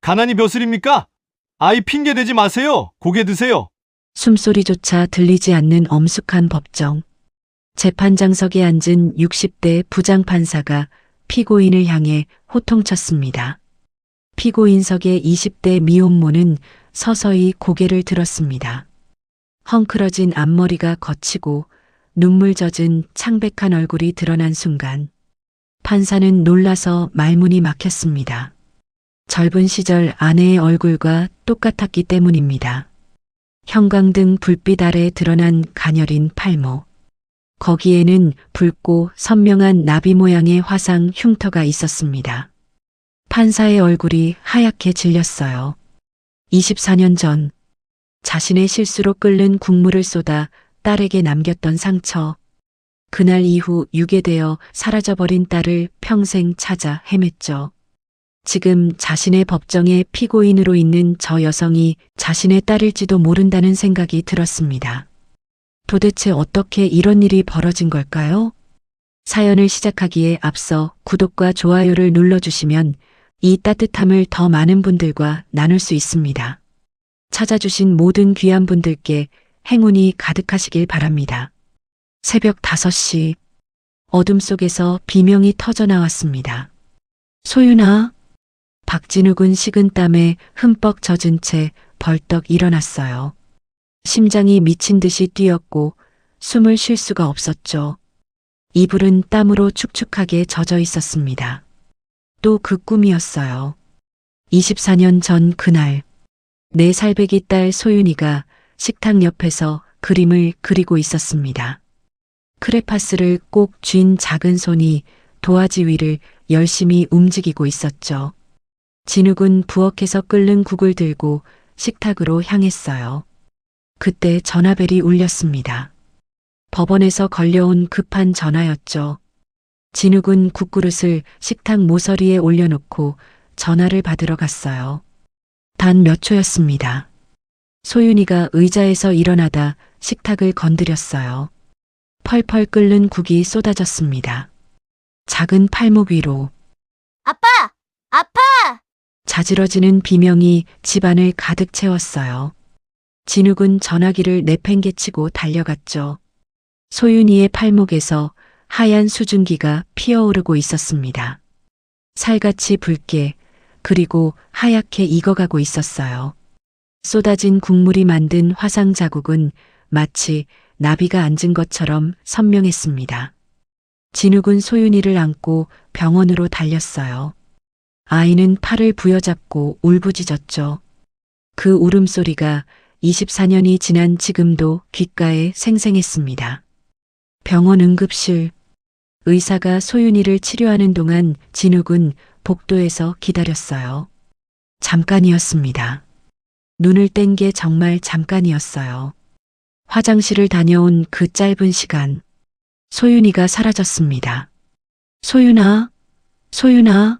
가난이 벼슬입니까? 아이 핑계 대지 마세요. 고개 드세요. 숨소리조차 들리지 않는 엄숙한 법정. 재판장석에 앉은 60대 부장판사가 피고인을 향해 호통쳤습니다. 피고인석의 20대 미혼모는 서서히 고개를 들었습니다. 헝클어진 앞머리가 거치고 눈물 젖은 창백한 얼굴이 드러난 순간 판사는 놀라서 말문이 막혔습니다. 젊은 시절 아내의 얼굴과 똑같았기 때문입니다. 형광등 불빛 아래 드러난 가녀린 팔모. 거기에는 붉고 선명한 나비 모양의 화상 흉터가 있었습니다. 판사의 얼굴이 하얗게 질렸어요. 24년 전 자신의 실수로 끓는 국물을 쏟아 딸에게 남겼던 상처. 그날 이후 유괴되어 사라져버린 딸을 평생 찾아 헤맸죠. 지금 자신의 법정의 피고인으로 있는 저 여성이 자신의 딸일지도 모른다는 생각이 들었습니다. 도대체 어떻게 이런 일이 벌어진 걸까요? 사연을 시작하기에 앞서 구독과 좋아요를 눌러주시면 이 따뜻함을 더 많은 분들과 나눌 수 있습니다. 찾아주신 모든 귀한 분들께 행운이 가득하시길 바랍니다. 새벽 5시 어둠 속에서 비명이 터져 나왔습니다. 소윤아. 박진욱은 식은땀에 흠뻑 젖은 채 벌떡 일어났어요. 심장이 미친 듯이 뛰었고 숨을 쉴 수가 없었죠. 이불은 땀으로 축축하게 젖어 있었습니다. 또 그 꿈이었어요. 24년 전 그날 4살배기 딸 소윤이가 식탁 옆에서 그림을 그리고 있었습니다. 크레파스를 꼭 쥔 작은 손이 도화지 위를 열심히 움직이고 있었죠. 진욱은 부엌에서 끓는 국을 들고 식탁으로 향했어요. 그때 전화벨이 울렸습니다. 법원에서 걸려온 급한 전화였죠. 진욱은 국그릇을 식탁 모서리에 올려놓고 전화를 받으러 갔어요. 단 몇 초였습니다. 소윤이가 의자에서 일어나다 식탁을 건드렸어요. 펄펄 끓는 국이 쏟아졌습니다. 작은 팔목 위로. 아빠! 아빠! 자지러지는 비명이 집안을 가득 채웠어요. 진욱은 전화기를 내팽개치고 달려갔죠. 소윤이의 팔목에서 하얀 수증기가 피어오르고 있었습니다. 살같이 붉게 그리고 하얗게 익어가고 있었어요. 쏟아진 국물이 만든 화상 자국은 마치 나비가 앉은 것처럼 선명했습니다. 진욱은 소윤이를 안고 병원으로 달렸어요. 아이는 팔을 부여잡고 울부짖었죠. 그 울음소리가 24년이 지난 지금도 귓가에 생생했습니다. 병원 응급실. 의사가 소윤이를 치료하는 동안 진욱은 복도에서 기다렸어요. 잠깐이었습니다. 눈을 뗀 게 정말 잠깐이었어요. 화장실을 다녀온 그 짧은 시간. 소윤이가 사라졌습니다. 소윤아, 소윤아.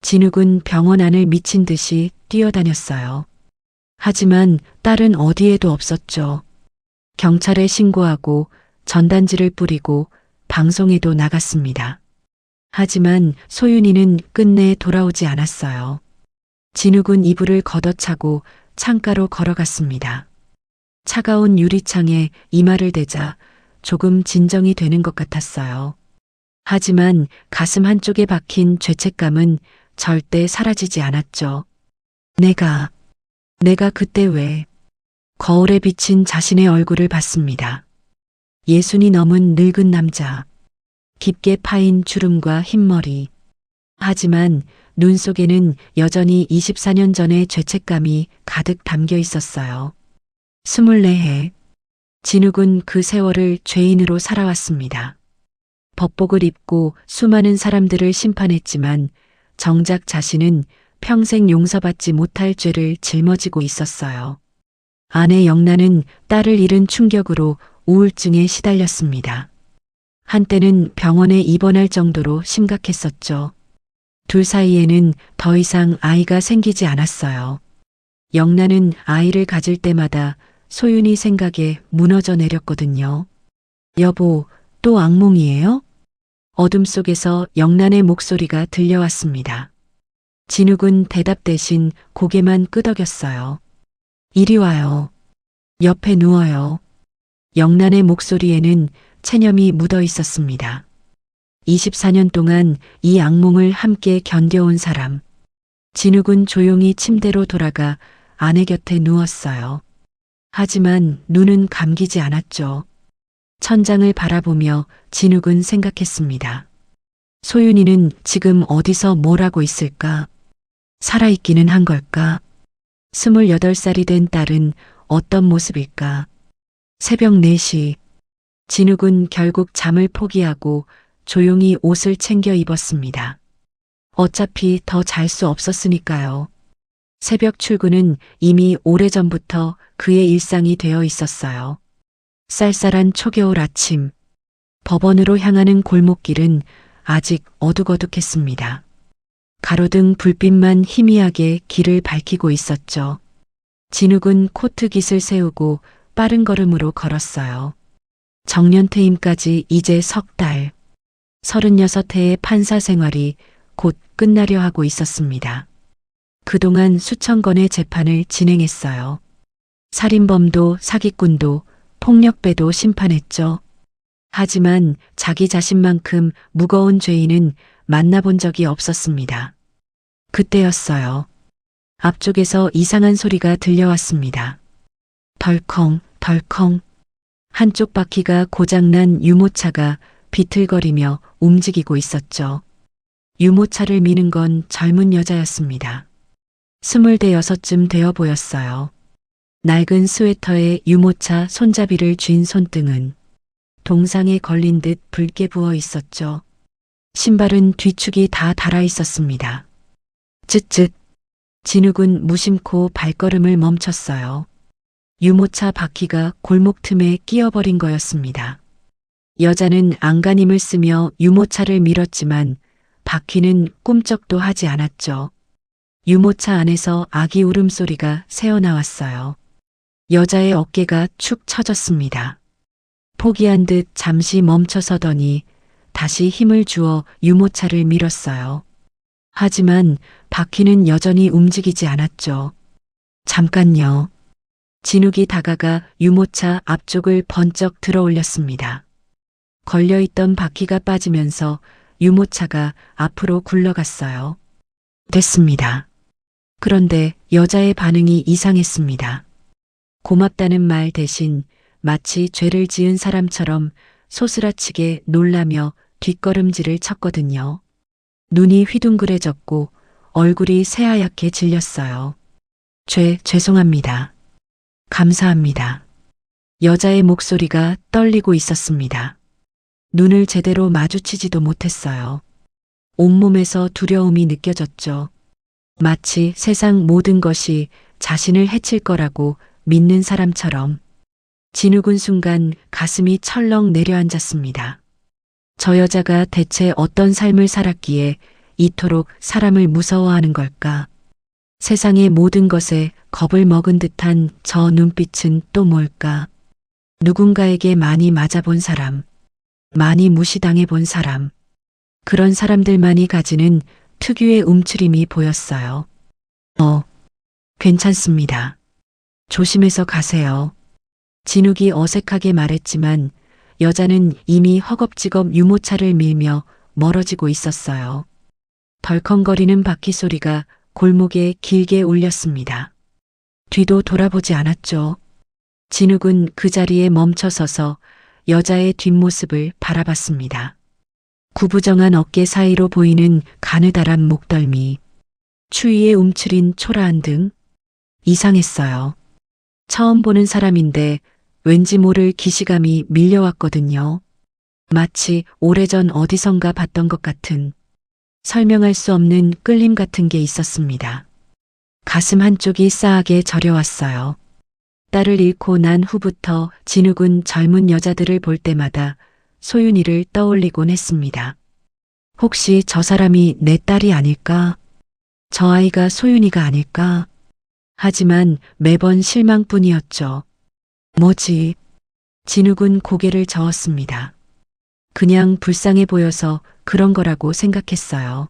진욱은 병원 안을 미친 듯이 뛰어다녔어요. 하지만 딸은 어디에도 없었죠. 경찰에 신고하고 전단지를 뿌리고 방송에도 나갔습니다. 하지만 소윤이는 끝내 돌아오지 않았어요. 진욱은 이불을 걷어차고 창가로 걸어갔습니다. 차가운 유리창에 이마를 대자 조금 진정이 되는 것 같았어요. 하지만 가슴 한쪽에 박힌 죄책감은 절대 사라지지 않았죠. 내가 그때 왜? 거울에 비친 자신의 얼굴을 봤습니다. 60이 넘은 늙은 남자. 깊게 파인 주름과 흰머리. 하지만 눈 속에는 여전히 24년 전의 죄책감이 가득 담겨 있었어요. 24해. 진욱은 그 세월을 죄인으로 살아왔습니다. 법복을 입고 수많은 사람들을 심판했지만 정작 자신은 평생 용서받지 못할 죄를 짊어지고 있었어요. 아내 영란은 딸을 잃은 충격으로 우울증에 시달렸습니다. 한때는 병원에 입원할 정도로 심각했었죠. 둘 사이에는 더 이상 아이가 생기지 않았어요. 영란은 아이를 가질 때마다 소윤이 생각에 무너져 내렸거든요. 여보, 또 악몽이에요? 어둠 속에서 영란의 목소리가 들려왔습니다. 진욱은 대답 대신 고개만 끄덕였어요. 이리 와요. 옆에 누워요. 영란의 목소리에는 체념이 묻어 있었습니다. 24년 동안 이 악몽을 함께 견뎌온 사람. 진욱은 조용히 침대로 돌아가 아내 곁에 누웠어요. 하지만 눈은 감기지 않았죠. 천장을 바라보며 진욱은 생각했습니다. 소윤이는 지금 어디서 뭘 하고 있을까? 살아있기는 한 걸까? 28살이 된 딸은 어떤 모습일까? 새벽 4시. 진욱은 결국 잠을 포기하고 조용히 옷을 챙겨 입었습니다. 어차피 더 잘 수 없었으니까요. 새벽 출근은 이미 오래전부터 그의 일상이 되어 있었어요. 쌀쌀한 초겨울 아침. 법원으로 향하는 골목길은 아직 어둑어둑했습니다. 가로등 불빛만 희미하게 길을 밝히고 있었죠. 진욱은 코트깃을 세우고 빠른 걸음으로 걸었어요. 정년퇴임까지 이제 석 달. 36해의 판사 생활이 곧 끝나려 하고 있었습니다. 그동안 수천 건의 재판을 진행했어요. 살인범도 사기꾼도 폭력배도 심판했죠. 하지만 자기 자신만큼 무거운 죄인은 만나본 적이 없었습니다. 그때였어요. 앞쪽에서 이상한 소리가 들려왔습니다. 덜컹, 덜컹. 한쪽 바퀴가 고장난 유모차가 비틀거리며 움직이고 있었죠. 유모차를 미는 건 젊은 여자였습니다. 26쯤 되어 보였어요. 낡은 스웨터에 유모차 손잡이를 쥔 손등은 동상에 걸린 듯 붉게 부어 있었죠. 신발은 뒤축이 다 닳아 있었습니다. 쯧쯧. 진욱은 무심코 발걸음을 멈췄어요. 유모차 바퀴가 골목 틈에 끼어버린 거였습니다. 여자는 안간힘을 쓰며 유모차를 밀었지만 바퀴는 꿈쩍도 하지 않았죠. 유모차 안에서 아기 울음소리가 새어나왔어요. 여자의 어깨가 축 처졌습니다. 포기한 듯 잠시 멈춰서더니 다시 힘을 주어 유모차를 밀었어요. 하지만 바퀴는 여전히 움직이지 않았죠. 잠깐요. 진욱이 다가가 유모차 앞쪽을 번쩍 들어 올렸습니다. 걸려있던 바퀴가 빠지면서 유모차가 앞으로 굴러갔어요. 됐습니다. 그런데 여자의 반응이 이상했습니다. 고맙다는 말 대신 마치 죄를 지은 사람처럼 소스라치게 놀라며 뒷걸음질을 쳤거든요. 눈이 휘둥그레졌고 얼굴이 새하얗게 질렸어요. 죄송합니다. 감사합니다. 여자의 목소리가 떨리고 있었습니다. 눈을 제대로 마주치지도 못했어요. 온몸에서 두려움이 느껴졌죠. 마치 세상 모든 것이 자신을 해칠 거라고 믿는 사람처럼. 진욱은 순간 가슴이 철렁 내려앉았습니다. 저 여자가 대체 어떤 삶을 살았기에 이토록 사람을 무서워하는 걸까? 세상의 모든 것에 겁을 먹은 듯한 저 눈빛은 또 뭘까? 누군가에게 많이 맞아본 사람, 많이 무시당해본 사람, 그런 사람들만이 가지는 특유의 움츠림이 보였어요. 괜찮습니다. 조심해서 가세요. 진욱이 어색하게 말했지만 여자는 이미 허겁지겁 유모차를 밀며 멀어지고 있었어요. 덜컹거리는 바퀴 소리가 골목에 길게 울렸습니다. 뒤도 돌아보지 않았죠. 진욱은 그 자리에 멈춰서서 여자의 뒷모습을 바라봤습니다. 구부정한 어깨 사이로 보이는 가느다란 목덜미, 추위에 움츠린 초라한 등, 이상했어요. 처음 보는 사람인데 왠지 모를 기시감이 밀려왔거든요. 마치 오래전 어디선가 봤던 것 같은, 설명할 수 없는 끌림 같은 게 있었습니다. 가슴 한쪽이 싸하게 저려왔어요. 딸을 잃고 난 후부터 진욱은 젊은 여자들을 볼 때마다 소윤이를 떠올리곤 했습니다. 혹시 저 사람이 내 딸이 아닐까? 저 아이가 소윤이가 아닐까? 하지만 매번 실망뿐이었죠. 뭐지? 진욱은 고개를 저었습니다. 그냥 불쌍해 보여서 그런 거라고 생각했어요.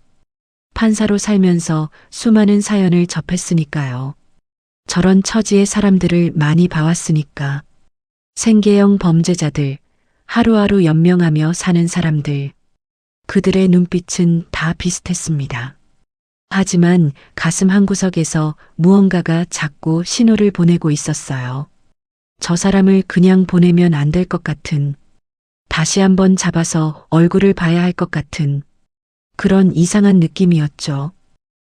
판사로 살면서 수많은 사연을 접했으니까요. 저런 처지의 사람들을 많이 봐왔으니까. 생계형 범죄자들, 하루하루 연명하며 사는 사람들. 그들의 눈빛은 다 비슷했습니다. 하지만 가슴 한구석에서 무언가가 자꾸 신호를 보내고 있었어요. 저 사람을 그냥 보내면 안 될 것 같은, 다시 한번 잡아서 얼굴을 봐야 할 것 같은 그런 이상한 느낌이었죠.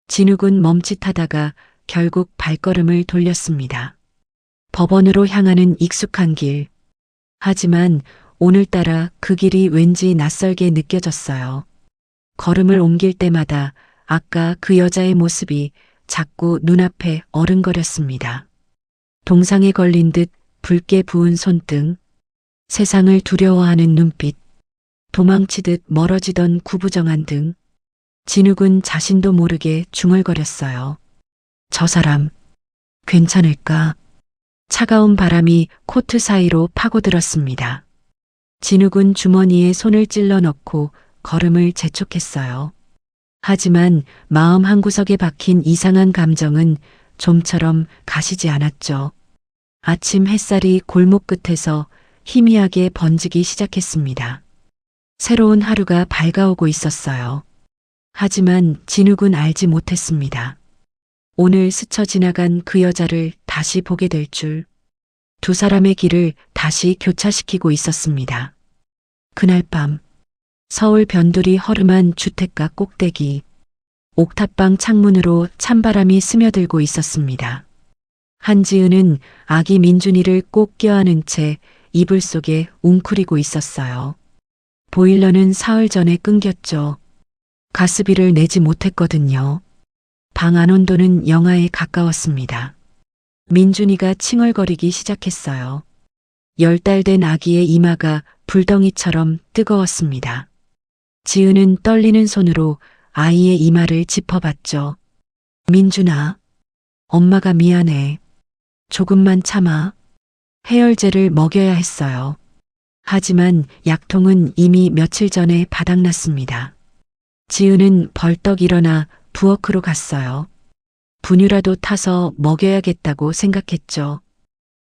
진욱은 멈칫하다가 결국 발걸음을 돌렸습니다. 법원으로 향하는 익숙한 길. 하지만 오늘따라 그 길이 왠지 낯설게 느껴졌어요. 걸음을 옮길 때마다 아까 그 여자의 모습이 자꾸 눈앞에 어른거렸습니다. 동상에 걸린 듯 붉게 부은 손등, 세상을 두려워하는 눈빛, 도망치듯 멀어지던 구부정한 등. 진욱은 자신도 모르게 중얼거렸어요. 저 사람, 괜찮을까? 차가운 바람이 코트 사이로 파고들었습니다. 진욱은 주머니에 손을 찔러 넣고 걸음을 재촉했어요. 하지만 마음 한구석에 박힌 이상한 감정은 좀처럼 가시지 않았죠. 아침 햇살이 골목 끝에서 희미하게 번지기 시작했습니다. 새로운 하루가 밝아오고 있었어요. 하지만 진욱은 알지 못했습니다. 오늘 스쳐 지나간 그 여자를 다시 보게 될 줄. 두 사람의 길을 다시 교차시키고 있었습니다. 그날 밤, 서울 변두리 허름한 주택가 꼭대기, 옥탑방 창문으로 찬바람이 스며들고 있었습니다. 한지은은 아기 민준이를 꼭 껴안은 채 이불 속에 웅크리고 있었어요. 보일러는 사흘 전에 끊겼죠. 가스비를 내지 못했거든요. 방 안 온도는 영하에 가까웠습니다. 민준이가 칭얼거리기 시작했어요. 10달 된 아기의 이마가 불덩이처럼 뜨거웠습니다. 지은은 떨리는 손으로 아이의 이마를 짚어봤죠. 민준아, 엄마가 미안해. 조금만 참아. 해열제를 먹여야 했어요. 하지만 약통은 이미 며칠 전에 바닥났습니다. 지은은 벌떡 일어나 부엌으로 갔어요. 분유라도 타서 먹여야겠다고 생각했죠.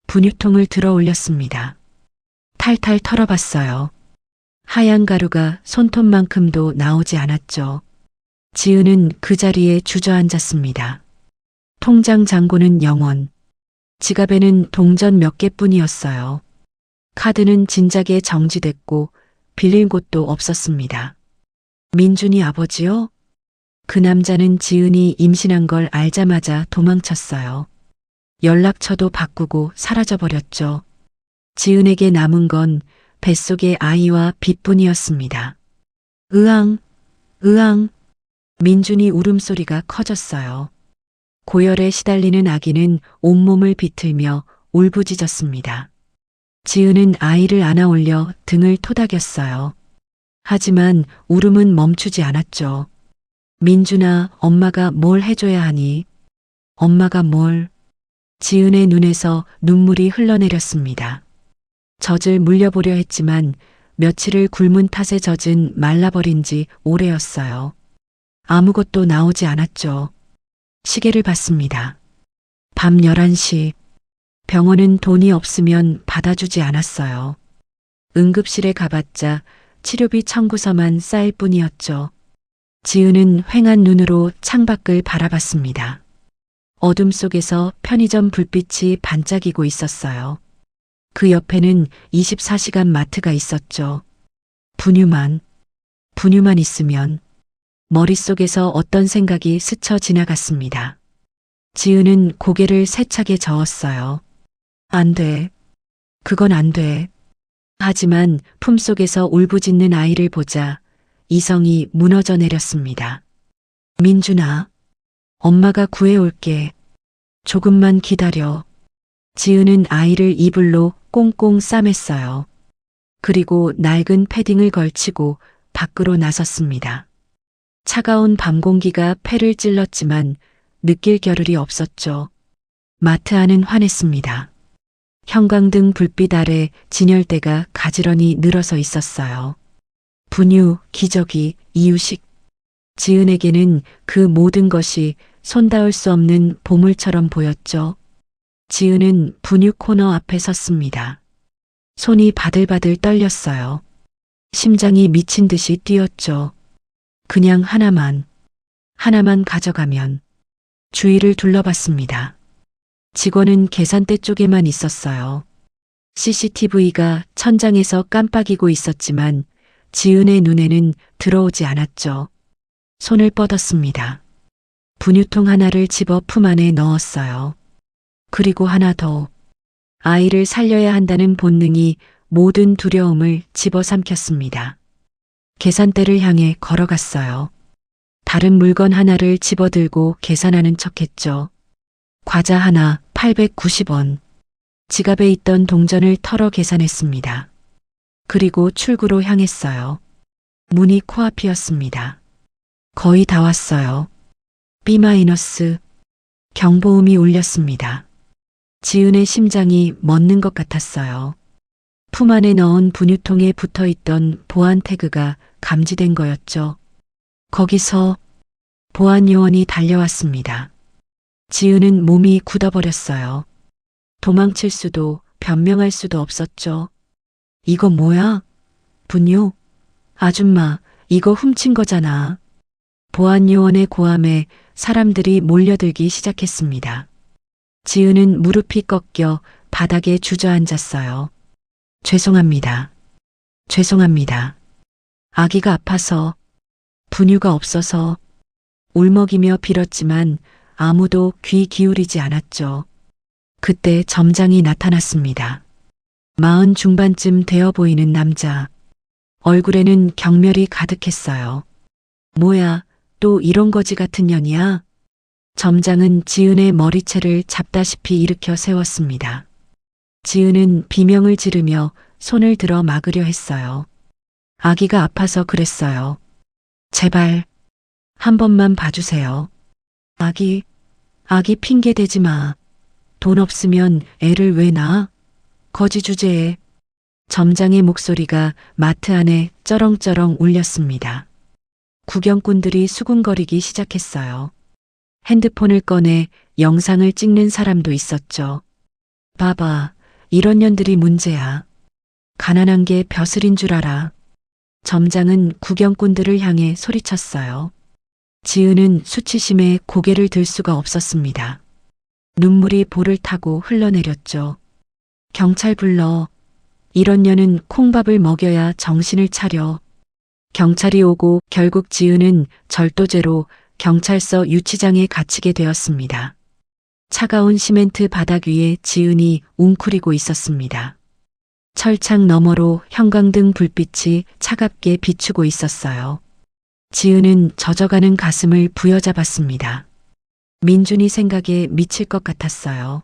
분유통을 들어 올렸습니다. 탈탈 털어봤어요. 하얀 가루가 손톱만큼도 나오지 않았죠. 지은은 그 자리에 주저앉았습니다. 통장 잔고는 0원. 지갑에는 동전 몇 개뿐이었어요. 카드는 진작에 정지됐고 빌릴 곳도 없었습니다. 민준이 아버지요? 그 남자는 지은이 임신한 걸 알자마자 도망쳤어요. 연락처도 바꾸고 사라져버렸죠. 지은에게 남은 건 뱃속의 아이와 빚뿐이었습니다. 으앙, 으앙. 민준이 울음소리가 커졌어요. 고열에 시달리는 아기는 온몸을 비틀며 울부짖었습니다. 지은은 아이를 안아 올려 등을 토닥였어요. 하지만 울음은 멈추지 않았죠. 민준아, 엄마가 뭘 해줘야 하니? 엄마가 뭘? 지은의 눈에서 눈물이 흘러내렸습니다. 젖을 물려보려 했지만 며칠을 굶은 탓에 젖은 말라버린 지 오래였어요. 아무것도 나오지 않았죠. 시계를 봤습니다. 밤 11시. 병원은 돈이 없으면 받아주지 않았어요. 응급실에 가봤자 치료비 청구서만 쌓일 뿐이었죠. 지은은 휑한 눈으로 창밖을 바라봤습니다. 어둠 속에서 편의점 불빛이 반짝이고 있었어요. 그 옆에는 24시간 마트가 있었죠. 분유만 있으면. 머릿속에서 어떤 생각이 스쳐 지나갔습니다. 지은은 고개를 세차게 저었어요. 안 돼. 그건 안 돼. 하지만 품속에서 울부짖는 아이를 보자 이성이 무너져 내렸습니다. 민준아, 엄마가 구해올게. 조금만 기다려. 지은은 아이를 이불로 꽁꽁 싸맸어요. 그리고 낡은 패딩을 걸치고 밖으로 나섰습니다. 차가운 밤 공기가 폐를 찔렀지만 느낄 겨를이 없었죠. 마트 안은 환했습니다. 형광등 불빛 아래 진열대가 가지런히 늘어서 있었어요. 분유, 기저귀, 이유식. 지은에게는 그 모든 것이 손닿을 수 없는 보물처럼 보였죠. 지은은 분유 코너 앞에 섰습니다. 손이 바들바들 떨렸어요. 심장이 미친 듯이 뛰었죠. 그냥 하나만 가져가면. 주위를 둘러봤습니다. 직원은 계산대 쪽에만 있었어요. CCTV가 천장에서 깜빡이고 있었지만 지은의 눈에는 들어오지 않았죠. 손을 뻗었습니다. 분유통 하나를 집어 품 안에 넣었어요. 그리고 하나 더. 아이를 살려야 한다는 본능이 모든 두려움을 집어삼켰습니다. 계산대를 향해 걸어갔어요. 다른 물건 하나를 집어들고 계산하는 척했죠. 과자 하나 890원. 지갑에 있던 동전을 털어 계산했습니다. 그리고 출구로 향했어요. 문이 코앞이었습니다. 거의 다 왔어요. B-. 경보음이 울렸습니다. 지은의 심장이 멎는 것 같았어요. 품 안에 넣은 분유통에 붙어 있던 보안 태그가 감지된 거였죠. 거기서 보안 요원이 달려왔습니다. 지은은 몸이 굳어버렸어요. 도망칠 수도 변명할 수도 없었죠. 이거 뭐야? 분유? 아줌마, 이거 훔친 거잖아. 보안 요원의 고함에 사람들이 몰려들기 시작했습니다. 지은은 무릎이 꺾여 바닥에 주저앉았어요. 죄송합니다. 죄송합니다. 아기가 아파서, 분유가 없어서 울먹이며 빌었지만 아무도 귀 기울이지 않았죠. 그때 점장이 나타났습니다. 40 중반쯤 되어 보이는 남자. 얼굴에는 경멸이 가득했어요. 뭐야, 또 이런 거지 같은 년이야? 점장은 지은의 머리채를 잡다시피 일으켜 세웠습니다. 지은은 비명을 지르며 손을 들어 막으려 했어요. 아기가 아파서 그랬어요. 제발, 한 번만 봐주세요. 아기 핑계 대지 마. 돈 없으면 애를 왜 낳아? 거지 주제에. 점장의 목소리가 마트 안에 쩌렁쩌렁 울렸습니다. 구경꾼들이 수군거리기 시작했어요. 핸드폰을 꺼내 영상을 찍는 사람도 있었죠. 봐봐, 이런 년들이 문제야. 가난한 게 벼슬인 줄 알아. 점장은 구경꾼들을 향해 소리쳤어요. 지은은 수치심에 고개를 들 수가 없었습니다. 눈물이 볼을 타고 흘러내렸죠. 경찰 불러. 이런 년은 콩밥을 먹여야 정신을 차려. 경찰이 오고 결국 지은은 절도죄로 경찰서 유치장에 갇히게 되었습니다. 차가운 시멘트 바닥 위에 지은이 웅크리고 있었습니다. 철창 너머로 형광등 불빛이 차갑게 비추고 있었어요. 지은은 젖어가는 가슴을 부여잡았습니다. 민준이 생각에 미칠 것 같았어요.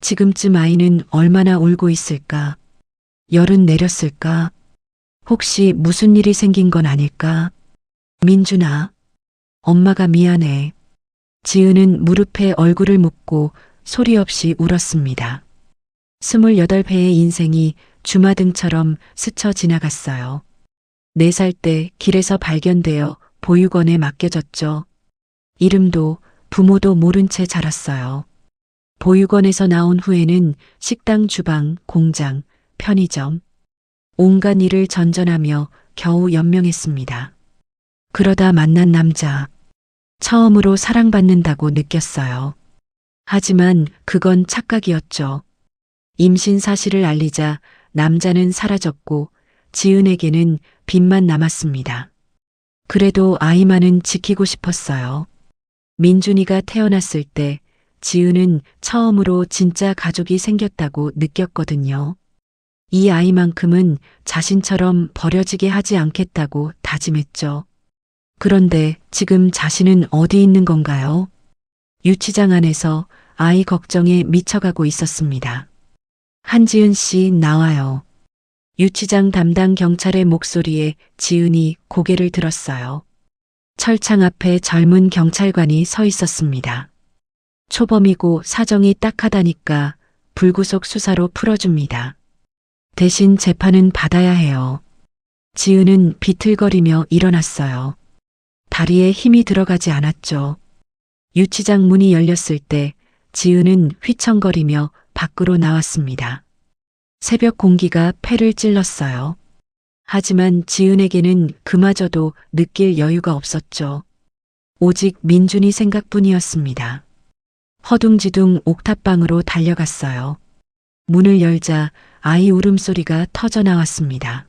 지금쯤 아이는 얼마나 울고 있을까? 열은 내렸을까? 혹시 무슨 일이 생긴 건 아닐까? 민준아, 엄마가 미안해. 지은은 무릎에 얼굴을 묻고 소리 없이 울었습니다. 28회의 인생이 주마등처럼 스쳐 지나갔어요. 4살 때 길에서 발견되어 보육원에 맡겨졌죠. 이름도 부모도 모른 채 자랐어요. 보육원에서 나온 후에는 식당, 주방, 공장, 편의점, 온갖 일을 전전하며 겨우 연명했습니다. 그러다 만난 남자. 처음으로 사랑받는다고 느꼈어요. 하지만 그건 착각이었죠. 임신 사실을 알리자 남자는 사라졌고 지은에게는 빚만 남았습니다. 그래도 아이만은 지키고 싶었어요. 민준이가 태어났을 때 지은은 처음으로 진짜 가족이 생겼다고 느꼈거든요. 이 아이만큼은 자신처럼 버려지게 하지 않겠다고 다짐했죠. 그런데 지금 자신은 어디 있는 건가요? 유치장 안에서 아이 걱정에 미쳐가고 있었습니다. 한지은 씨 나와요. 유치장 담당 경찰의 목소리에 지은이 고개를 들었어요. 철창 앞에 젊은 경찰관이 서 있었습니다. 초범이고 사정이 딱하다니까 불구속 수사로 풀어줍니다. 대신 재판은 받아야 해요. 지은은 비틀거리며 일어났어요. 다리에 힘이 들어가지 않았죠. 유치장 문이 열렸을 때 지은은 휘청거리며 밖으로 나왔습니다. 새벽 공기가 폐를 찔렀어요. 하지만 지은에게는 그마저도 느낄 여유가 없었죠. 오직 민준이 생각뿐이었습니다. 허둥지둥 옥탑방으로 달려갔어요. 문을 열자 아이 울음소리가 터져 나왔습니다.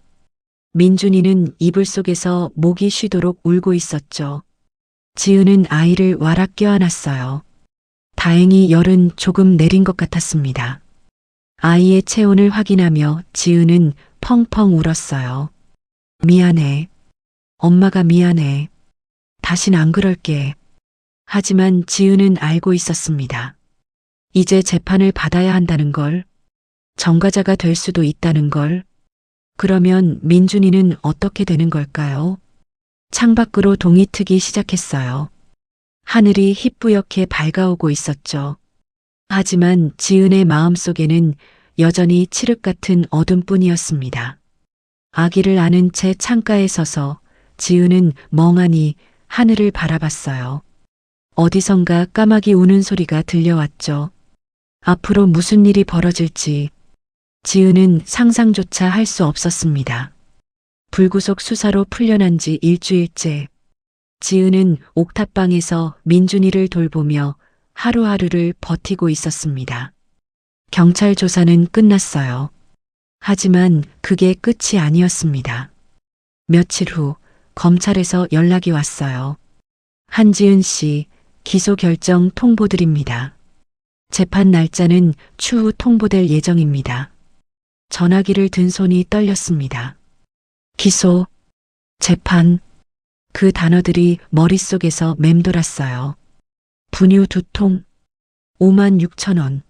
민준이는 이불 속에서 목이 쉬도록 울고 있었죠. 지은은 아이를 와락 껴안았어요. 다행히 열은 조금 내린 것 같았습니다. 아이의 체온을 확인하며 지은은 펑펑 울었어요. 미안해. 엄마가 미안해. 다신 안 그럴게. 하지만 지은은 알고 있었습니다. 이제 재판을 받아야 한다는 걸, 전과자가 될 수도 있다는 걸. 그러면 민준이는 어떻게 되는 걸까요? 창밖으로 동이 트기 시작했어요. 하늘이 희뿌옇게 밝아오고 있었죠. 하지만 지은의 마음속에는 여전히 칠흑 같은 어둠뿐이었습니다. 아기를 안은 채 창가에 서서 지은은 멍하니 하늘을 바라봤어요. 어디선가 까마귀 우는 소리가 들려왔죠. 앞으로 무슨 일이 벌어질지 지은은 상상조차 할 수 없었습니다. 불구속 수사로 풀려난 지 일주일째. 지은은 옥탑방에서 민준이를 돌보며 하루하루를 버티고 있었습니다. 경찰 조사는 끝났어요. 하지만 그게 끝이 아니었습니다. 며칠 후 검찰에서 연락이 왔어요. 한지은 씨, 기소 결정 통보드립니다. 재판 날짜는 추후 통보될 예정입니다. 전화기를 든 손이 떨렸습니다. 기소, 재판, 그 단어들이 머릿속에서 맴돌았어요. 분유 2통, 56,000원.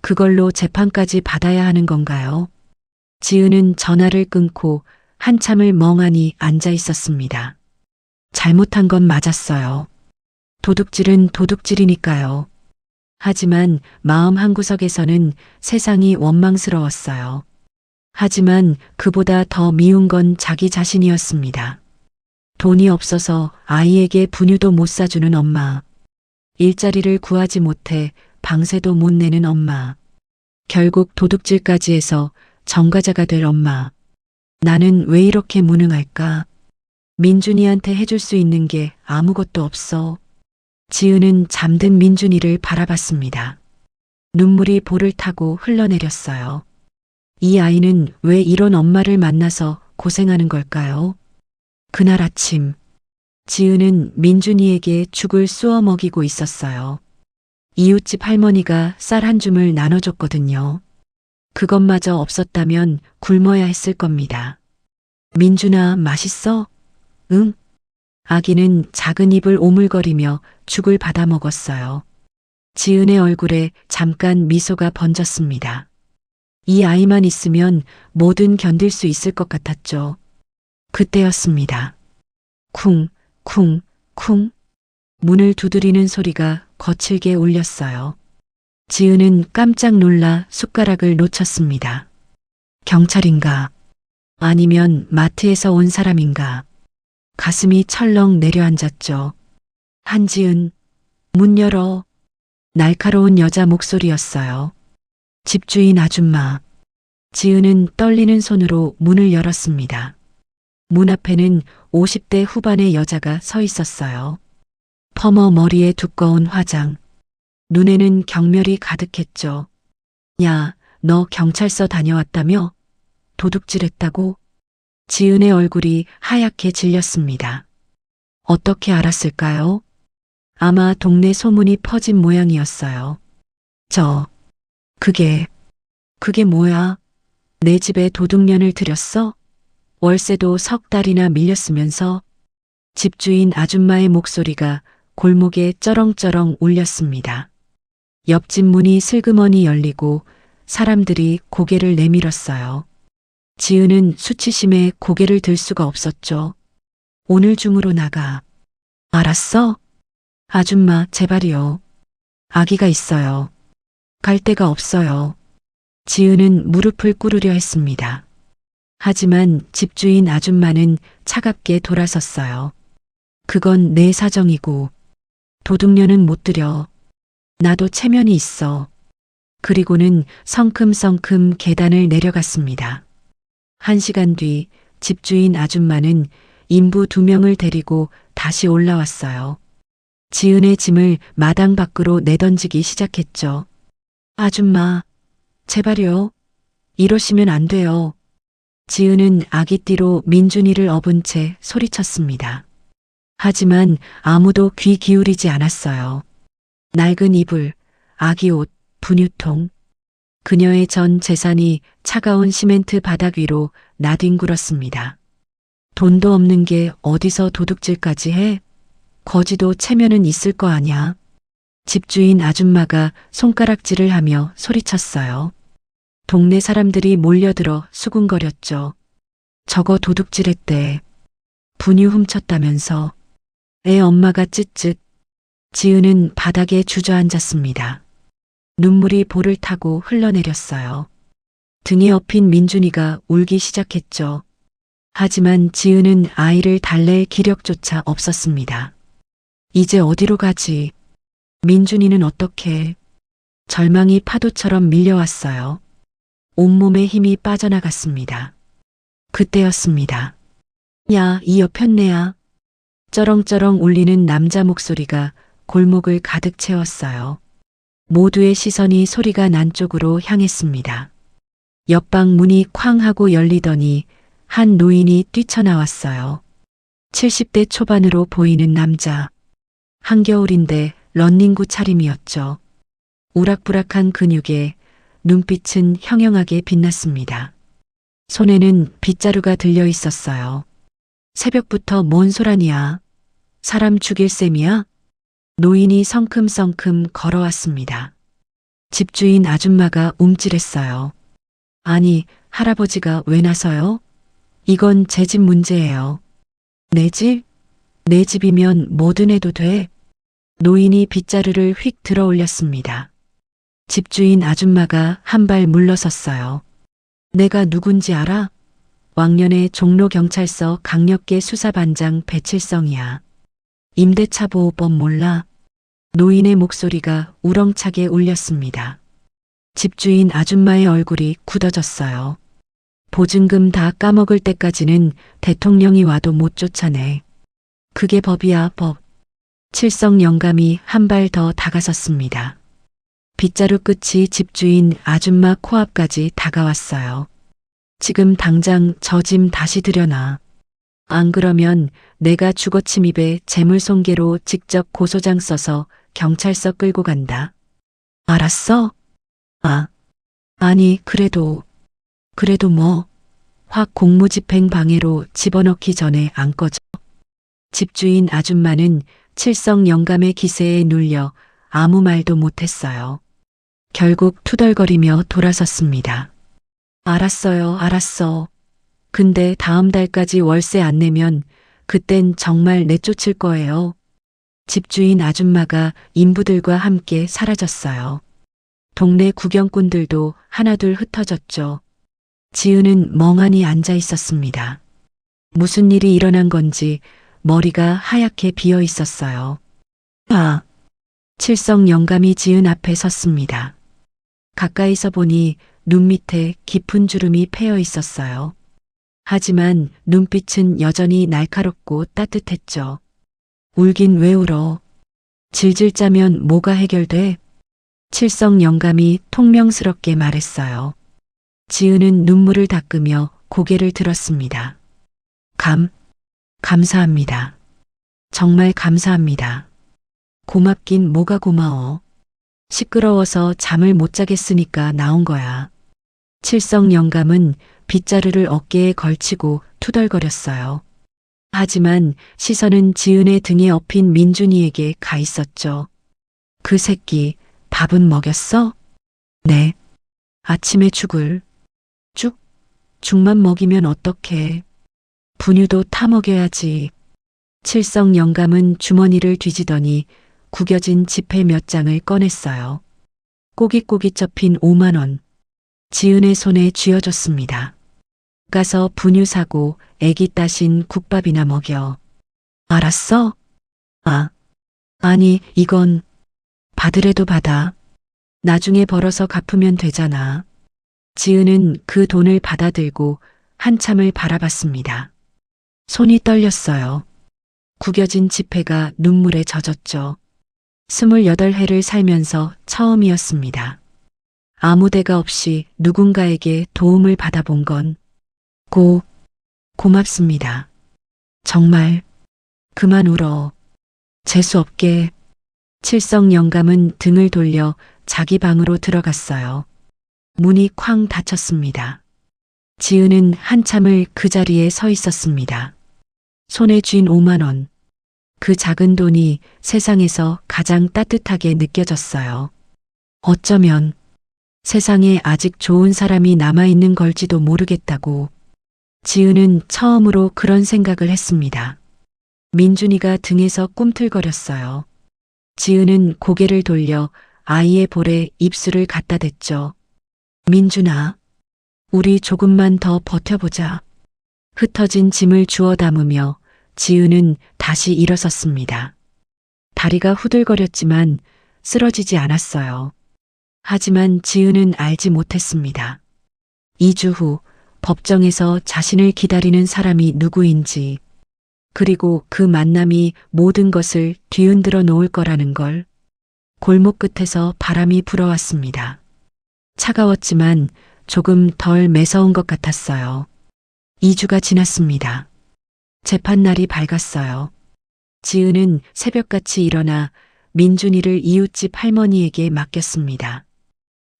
그걸로 재판까지 받아야 하는 건가요? 지은은 전화를 끊고 한참을 멍하니 앉아 있었습니다. 잘못한 건 맞았어요. 도둑질은 도둑질이니까요. 하지만 마음 한구석에서는 세상이 원망스러웠어요. 하지만 그보다 더 미운 건 자기 자신이었습니다. 돈이 없어서 아이에게 분유도 못 사주는 엄마. 일자리를 구하지 못해 방세도 못 내는 엄마. 결국 도둑질까지 해서 전과자가 될 엄마. 나는 왜 이렇게 무능할까? 민준이한테 해줄 수 있는 게 아무것도 없어. 지은은 잠든 민준이를 바라봤습니다. 눈물이 볼을 타고 흘러내렸어요. 이 아이는 왜 이런 엄마를 만나서 고생하는 걸까요? 그날 아침, 지은은 민준이에게 죽을 쑤어 먹이고 있었어요. 이웃집 할머니가 쌀 한 줌을 나눠줬거든요. 그것마저 없었다면 굶어야 했을 겁니다. 민준아, 맛있어? 응? 아기는 작은 입을 오물거리며 죽을 받아 먹었어요. 지은의 얼굴에 잠깐 미소가 번졌습니다. 이 아이만 있으면 뭐든 견딜 수 있을 것 같았죠. 그때였습니다. 쿵, 쿵, 쿵. 문을 두드리는 소리가 거칠게 울렸어요. 지은은 깜짝 놀라 숟가락을 놓쳤습니다. 경찰인가? 아니면 마트에서 온 사람인가? 가슴이 철렁 내려앉았죠. 한지은, 문 열어. 날카로운 여자 목소리였어요. 집주인 아줌마. 지은은 떨리는 손으로 문을 열었습니다. 문 앞에는 50대 후반의 여자가 서 있었어요. 퍼머 머리에 두꺼운 화장. 눈에는 경멸이 가득했죠. 야, 너 경찰서 다녀왔다며? 도둑질했다고? 지은의 얼굴이 하얗게 질렸습니다. 어떻게 알았을까요? 아마 동네 소문이 퍼진 모양이었어요. 그게 뭐야? 내 집에 도둑년을 들였어? 월세도 석 달이나 밀렸으면서. 집주인 아줌마의 목소리가 골목에 쩌렁쩌렁 울렸습니다. 옆집 문이 슬그머니 열리고 사람들이 고개를 내밀었어요. 지은은 수치심에 고개를 들 수가 없었죠. 오늘 중으로 나가. 알았어? 아줌마, 제발이요. 아기가 있어요. 갈 데가 없어요. 지은은 무릎을 꿇으려 했습니다. 하지만 집주인 아줌마는 차갑게 돌아섰어요. 그건 내 사정이고 도둑년은 못 들여. 나도 체면이 있어. 그리고는 성큼성큼 계단을 내려갔습니다. 1시간 뒤 집주인 아줌마는 인부 2명을 데리고 다시 올라왔어요. 지은의 짐을 마당 밖으로 내던지기 시작했죠. 아줌마, 제발요. 이러시면 안 돼요. 지은은 아기띠로 민준이를 업은 채 소리쳤습니다. 하지만 아무도 귀 기울이지 않았어요. 낡은 이불, 아기 옷, 분유통. 그녀의 전 재산이 차가운 시멘트 바닥 위로 나뒹굴었습니다. 돈도 없는 게 어디서 도둑질까지 해? 거지도 체면은 있을 거 아냐. 집주인 아줌마가 손가락질을 하며 소리쳤어요. 동네 사람들이 몰려들어 수군거렸죠. 저거 도둑질했대. 분유 훔쳤다면서. 애 엄마가 쯧쯧. 지은은 바닥에 주저앉았습니다. 눈물이 볼을 타고 흘러내렸어요. 등에 업힌 민준이가 울기 시작했죠. 하지만 지은은 아이를 달랠 기력조차 없었습니다. 이제 어디로 가지? 민준이는 어떻게? 절망이 파도처럼 밀려왔어요. 온몸에 힘이 빠져나갔습니다. 그때였습니다. 야, 이 여편네야. 쩌렁쩌렁 울리는 남자 목소리가 골목을 가득 채웠어요. 모두의 시선이 소리가 난 쪽으로 향했습니다. 옆방 문이 쾅 하고 열리더니 한 노인이 뛰쳐나왔어요. 70대 초반으로 보이는 남자. 한겨울인데 런닝구 차림이었죠. 우락부락한 근육에 눈빛은 형형하게 빛났습니다. 손에는 빗자루가 들려 있었어요. 새벽부터 뭔 소란이야? 사람 죽일 셈이야? 노인이 성큼성큼 걸어왔습니다. 집주인 아줌마가 움찔했어요. 아니, 할아버지가 왜 나서요? 이건 제 집 문제예요. 내 집? 내 집이면 뭐든 해도 돼. 노인이 빗자루를 휙 들어 올렸습니다. 집주인 아줌마가 한 발 물러섰어요. 내가 누군지 알아? 왕년의 종로경찰서 강력계 수사반장 배칠성이야. 임대차 보호법 몰라? 노인의 목소리가 우렁차게 울렸습니다. 집주인 아줌마의 얼굴이 굳어졌어요. 보증금 다 까먹을 때까지는 대통령이 와도 못 쫓아내. 그게 법이야, 법. 칠성 영감이 한 발 더 다가섰습니다. 빗자루 끝이 집주인 아줌마 코앞까지 다가왔어요. 지금 당장 저 짐 다시 들여놔. 안 그러면 내가 주거침입에 재물손괴로 직접 고소장 써서 경찰서 끌고 간다. 알았어? 아니, 그래도 뭐. 확 공무집행 방해로 집어넣기 전에 안 꺼져. 집주인 아줌마는 칠성 영감의 기세에 눌려 아무 말도 못했어요. 결국 투덜거리며 돌아섰습니다. 알았어요, 알았어. 근데 다음 달까지 월세 안 내면 그땐 정말 내쫓을 거예요. 집주인 아줌마가 인부들과 함께 사라졌어요. 동네 구경꾼들도 하나둘 흩어졌죠. 지은은 멍하니 앉아 있었습니다. 무슨 일이 일어난 건지 머리가 하얗게 비어 있었어요. 칠성 영감이 지은 앞에 섰습니다. 가까이서 보니 눈 밑에 깊은 주름이 패여 있었어요. 하지만 눈빛은 여전히 날카롭고 따뜻했죠. 울긴 왜 울어? 질질 짜면 뭐가 해결돼? 칠성 영감이 통명스럽게 말했어요. 지은은 눈물을 닦으며 고개를 들었습니다. 감사합니다. 정말 감사합니다. 고맙긴 뭐가 고마워. 시끄러워서 잠을 못 자겠으니까 나온 거야. 칠성 영감은 빗자루를 어깨에 걸치고 투덜거렸어요. 하지만 시선은 지은의 등에 업힌 민준이에게 가 있었죠. 그 새끼 밥은 먹였어? 네. 아침에 죽을. 죽만 먹이면 어떡해. 분유도 타 먹여야지. 칠성 영감은 주머니를 뒤지더니 구겨진 지폐 몇 장을 꺼냈어요. 꼬깃꼬깃 접힌 5만 원. 지은의 손에 쥐어줬습니다. 가서 분유 사고 애기 따신 국밥이나 먹여. 알았어? 아, 아니, 이건 받으래도 받아. 나중에 벌어서 갚으면 되잖아. 지은은 그 돈을 받아들고 한참을 바라봤습니다. 손이 떨렸어요. 구겨진 지폐가 눈물에 젖었죠. 28해를 살면서 처음이었습니다. 아무 데가 없이 누군가에게 도움을 받아본 건 고맙습니다. 정말 그만 울어. 재수없게. 칠성 영감은 등을 돌려 자기 방으로 들어갔어요. 문이 쾅 닫혔습니다. 지은은 한참을 그 자리에 서 있었습니다. 손에 쥔 5만 원. 그 작은 돈이 세상에서 가장 따뜻하게 느껴졌어요. 어쩌면 세상에 아직 좋은 사람이 남아있는 걸지도 모르겠다고. 지은은 처음으로 그런 생각을 했습니다. 민준이가 등에서 꿈틀거렸어요. 지은은 고개를 돌려 아이의 볼에 입술을 갖다 댔죠. 민준아, 우리 조금만 더 버텨보자. 흩어진 짐을 주워 담으며 지은은 다시 일어섰습니다. 다리가 후들거렸지만 쓰러지지 않았어요. 하지만 지은은 알지 못했습니다. 2주 후 법정에서 자신을 기다리는 사람이 누구인지, 그리고 그 만남이 모든 것을 뒤흔들어 놓을 거라는 걸. 골목 끝에서 바람이 불어왔습니다. 차가웠지만 조금 덜 매서운 것 같았어요. 2주가 지났습니다. 재판날이 밝았어요. 지은은 새벽같이 일어나 민준이를 이웃집 할머니에게 맡겼습니다.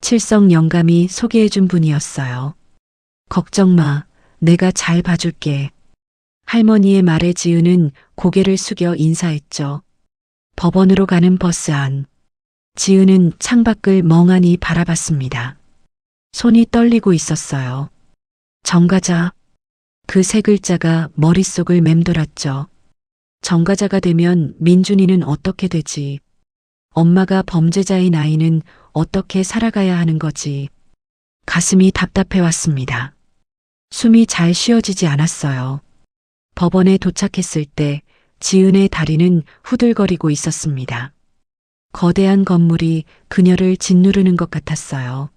칠성 영감이 소개해준 분이었어요. 걱정 마, 내가 잘 봐줄게. 할머니의 말에 지은은 고개를 숙여 인사했죠. 법원으로 가는 버스 안. 지은은 창밖을 멍하니 바라봤습니다. 손이 떨리고 있었어요. 정가자. 그 세 글자가 머릿속을 맴돌았죠. 정가자가 되면 민준이는 어떻게 되지? 엄마가 범죄자인 아이는 어떻게 살아가야 하는 거지? 가슴이 답답해 왔습니다. 숨이 잘 쉬어지지 않았어요. 법원에 도착했을 때 지은의 다리는 후들거리고 있었습니다. 거대한 건물이 그녀를 짓누르는 것 같았어요.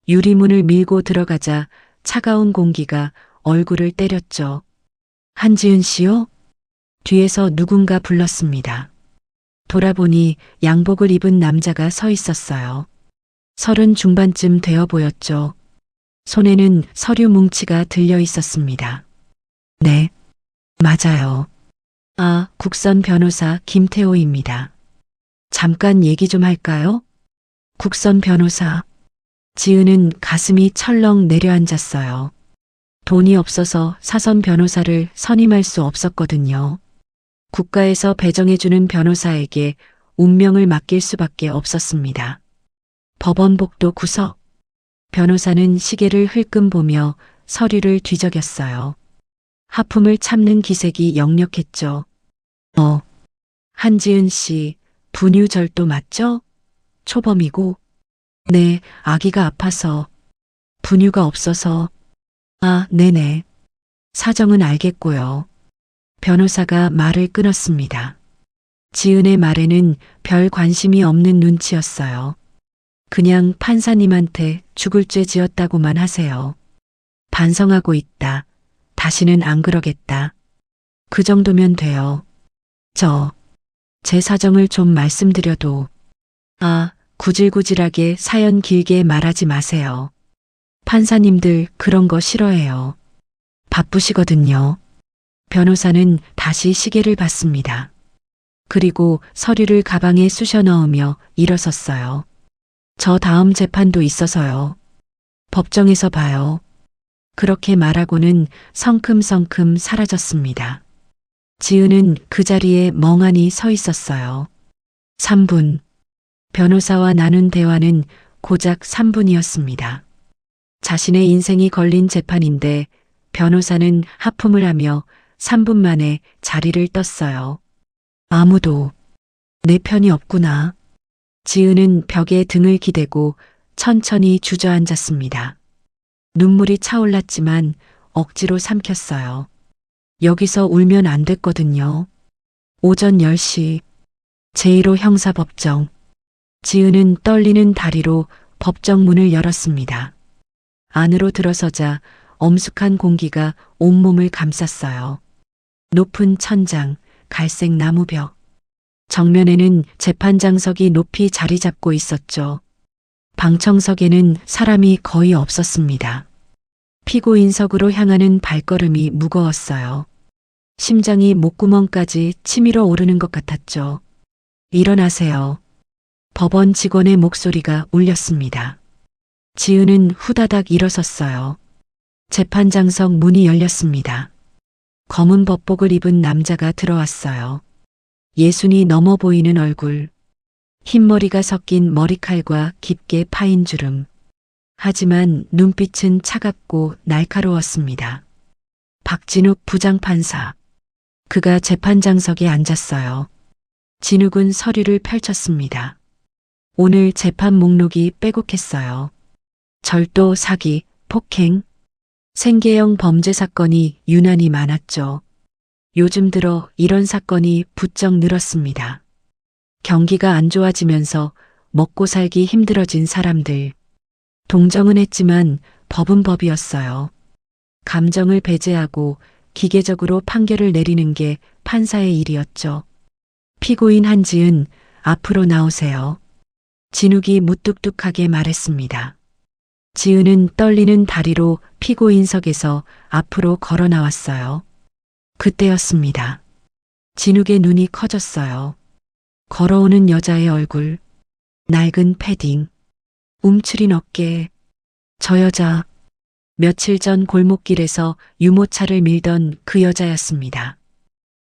유리문을 밀고 들어가자 차가운 공기가 얼굴을 때렸죠. 한지은 씨요? 뒤에서 누군가 불렀습니다. 돌아보니 양복을 입은 남자가 서 있었어요. 30 중반쯤 되어 보였죠. 손에는 서류 뭉치가 들려 있었습니다. 네, 맞아요. 아, 국선 변호사 김태호입니다. 잠깐 얘기 좀 할까요? 국선 변호사. 지은은 가슴이 철렁 내려앉았어요. 돈이 없어서 사선 변호사를 선임할 수 없었거든요. 국가에서 배정해주는 변호사에게 운명을 맡길 수밖에 없었습니다. 법원 복도 구석. 변호사는 시계를 흘끔 보며 서류를 뒤적였어요. 하품을 참는 기색이 역력했죠. 한지은 씨, 분유절도 맞죠? 초범이고. 네, 아기가 아파서. 분유가 없어서. 아, 네네. 사정은 알겠고요. 변호사가 말을 끊었습니다. 지은의 말에는 별 관심이 없는 눈치였어요. 그냥 판사님한테 죽을 죄 지었다고만 하세요. 반성하고 있다. 다시는 안 그러겠다. 그 정도면 돼요. 제 사정을 좀 말씀드려도. 아, 구질구질하게 사연 길게 말하지 마세요. 판사님들 그런 거 싫어해요. 바쁘시거든요. 변호사는 다시 시계를 봤습니다. 그리고 서류를 가방에 쑤셔 넣으며 일어섰어요. 저 다음 재판도 있어서요. 법정에서 봐요. 그렇게 말하고는 성큼성큼 사라졌습니다. 지은은 그 자리에 멍하니 서 있었어요. 3분. 변호사와 나눈 대화는 고작 3분이었습니다. 자신의 인생이 걸린 재판인데 변호사는 하품을 하며 3분 만에 자리를 떴어요. 아무도 내 편이 없구나. 지은은 벽에 등을 기대고 천천히 주저앉았습니다. 눈물이 차올랐지만 억지로 삼켰어요. 여기서 울면 안 됐거든요. 오전 10시 제1호 형사법정. 지은은 떨리는 다리로 법정 문을 열었습니다. 안으로 들어서자 엄숙한 공기가 온몸을 감쌌어요. 높은 천장, 갈색 나무벽. 정면에는 재판장석이 높이 자리 잡고 있었죠. 방청석에는 사람이 거의 없었습니다. 피고인석으로 향하는 발걸음이 무거웠어요. 심장이 목구멍까지 치밀어 오르는 것 같았죠. 일어나세요. 법원 직원의 목소리가 울렸습니다. 지은은 후다닥 일어섰어요. 재판장석 문이 열렸습니다. 검은 법복을 입은 남자가 들어왔어요. 예순이 넘어 보이는 얼굴, 흰머리가 섞인 머리칼과 깊게 파인 주름. 하지만 눈빛은 차갑고 날카로웠습니다. 박진욱 부장판사. 그가 재판장석에 앉았어요. 진욱은 서류를 펼쳤습니다. 오늘 재판 목록이 빼곡했어요. 절도, 사기, 폭행, 생계형 범죄 사건이 유난히 많았죠. 요즘 들어 이런 사건이 부쩍 늘었습니다. 경기가 안 좋아지면서 먹고 살기 힘들어진 사람들. 동정은 했지만 법은 법이었어요. 감정을 배제하고 기계적으로 판결을 내리는 게 판사의 일이었죠. 피고인 한지은, 앞으로 나오세요. 진욱이 무뚝뚝하게 말했습니다. 지은은 떨리는 다리로 피고인석에서 앞으로 걸어 나왔어요. 그때였습니다. 진욱의 눈이 커졌어요. 걸어오는 여자의 얼굴, 낡은 패딩, 움츠린 어깨. 저 여자, 며칠 전 골목길에서 유모차를 밀던 그 여자였습니다.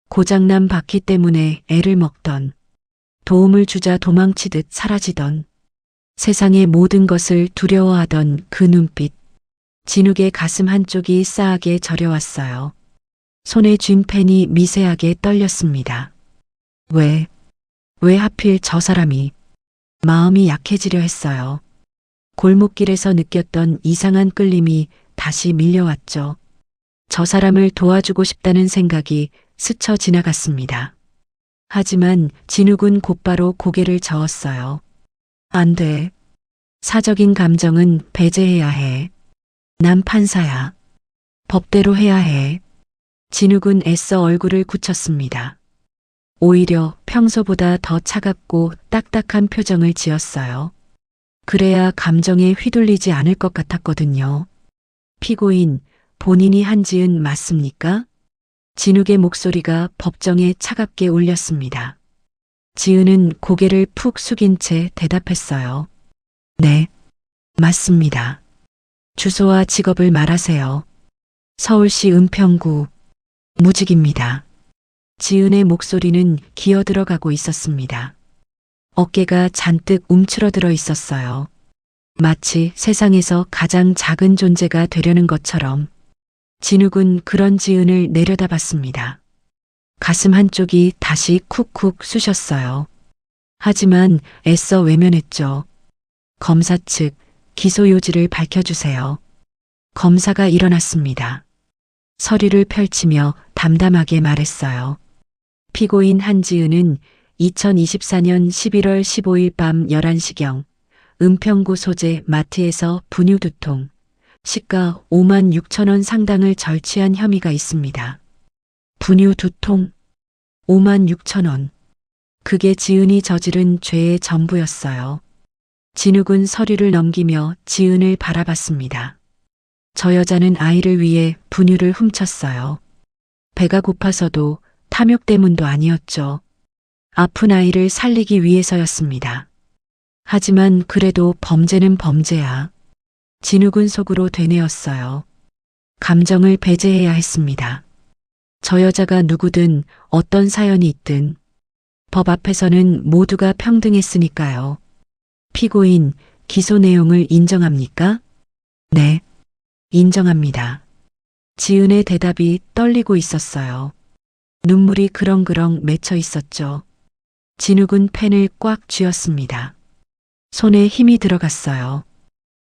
고장난 바퀴 때문에 애를 먹던, 도움을 주자 도망치듯 사라지던, 세상의 모든 것을 두려워하던 그 눈빛. 진욱의 가슴 한쪽이 싸하게 저려왔어요. 손에 쥔 펜이 미세하게 떨렸습니다. 왜 하필 저 사람이. 마음이 약해지려 했어요. 골목길에서 느꼈던 이상한 끌림이 다시 밀려왔죠. 저 사람을 도와주고 싶다는 생각이 스쳐 지나갔습니다. 하지만 진욱은 곧바로 고개를 저었어요. 안 돼. 사적인 감정은 배제해야 해. 난 판사야. 법대로 해야 해. 진욱은 애써 얼굴을 굳혔습니다. 오히려 평소보다 더 차갑고 딱딱한 표정을 지었어요. 그래야 감정에 휘둘리지 않을 것 같았거든요. 피고인, 본인이 한지은 맞습니까? 진욱의 목소리가 법정에 차갑게 울렸습니다. 지은은 고개를 푹 숙인 채 대답했어요. 네, 맞습니다. 주소와 직업을 말하세요. 서울시 은평구, 무직입니다. 지은의 목소리는 기어들어가고 있었습니다. 어깨가 잔뜩 움츠러들어 있었어요. 마치 세상에서 가장 작은 존재가 되려는 것처럼. 진욱은 그런 지은을 내려다봤습니다. 가슴 한쪽이 다시 쿡쿡 쑤셨어요. 하지만 애써 외면했죠. 검사 측 기소 요지를 밝혀주세요. 검사가 일어났습니다. 서류를 펼치며 담담하게 말했어요. 피고인 한지은은 2024년 11월 15일 밤 11시경 은평구 소재 마트에서 분유 2통, 시가 5만 6천 원 상당을 절취한 혐의가 있습니다. 분유 2통, 5만 6천 원. 그게 지은이 저지른 죄의 전부였어요. 진욱은 서류를 넘기며 지은을 바라봤습니다. 저 여자는 아이를 위해 분유를 훔쳤어요. 배가 고파서도 탐욕 때문도 아니었죠. 아픈 아이를 살리기 위해서였습니다. 하지만 그래도 범죄는 범죄야. 진욱은 속으로 되뇌었어요. 감정을 배제해야 했습니다. 저 여자가 누구든 어떤 사연이 있든 법 앞에서는 모두가 평등했으니까요. 피고인, 기소 내용을 인정합니까? 네, 인정합니다. 지은의 대답이 떨리고 있었어요. 눈물이 그렁그렁 맺혀 있었죠. 진욱은 펜을 꽉 쥐었습니다. 손에 힘이 들어갔어요.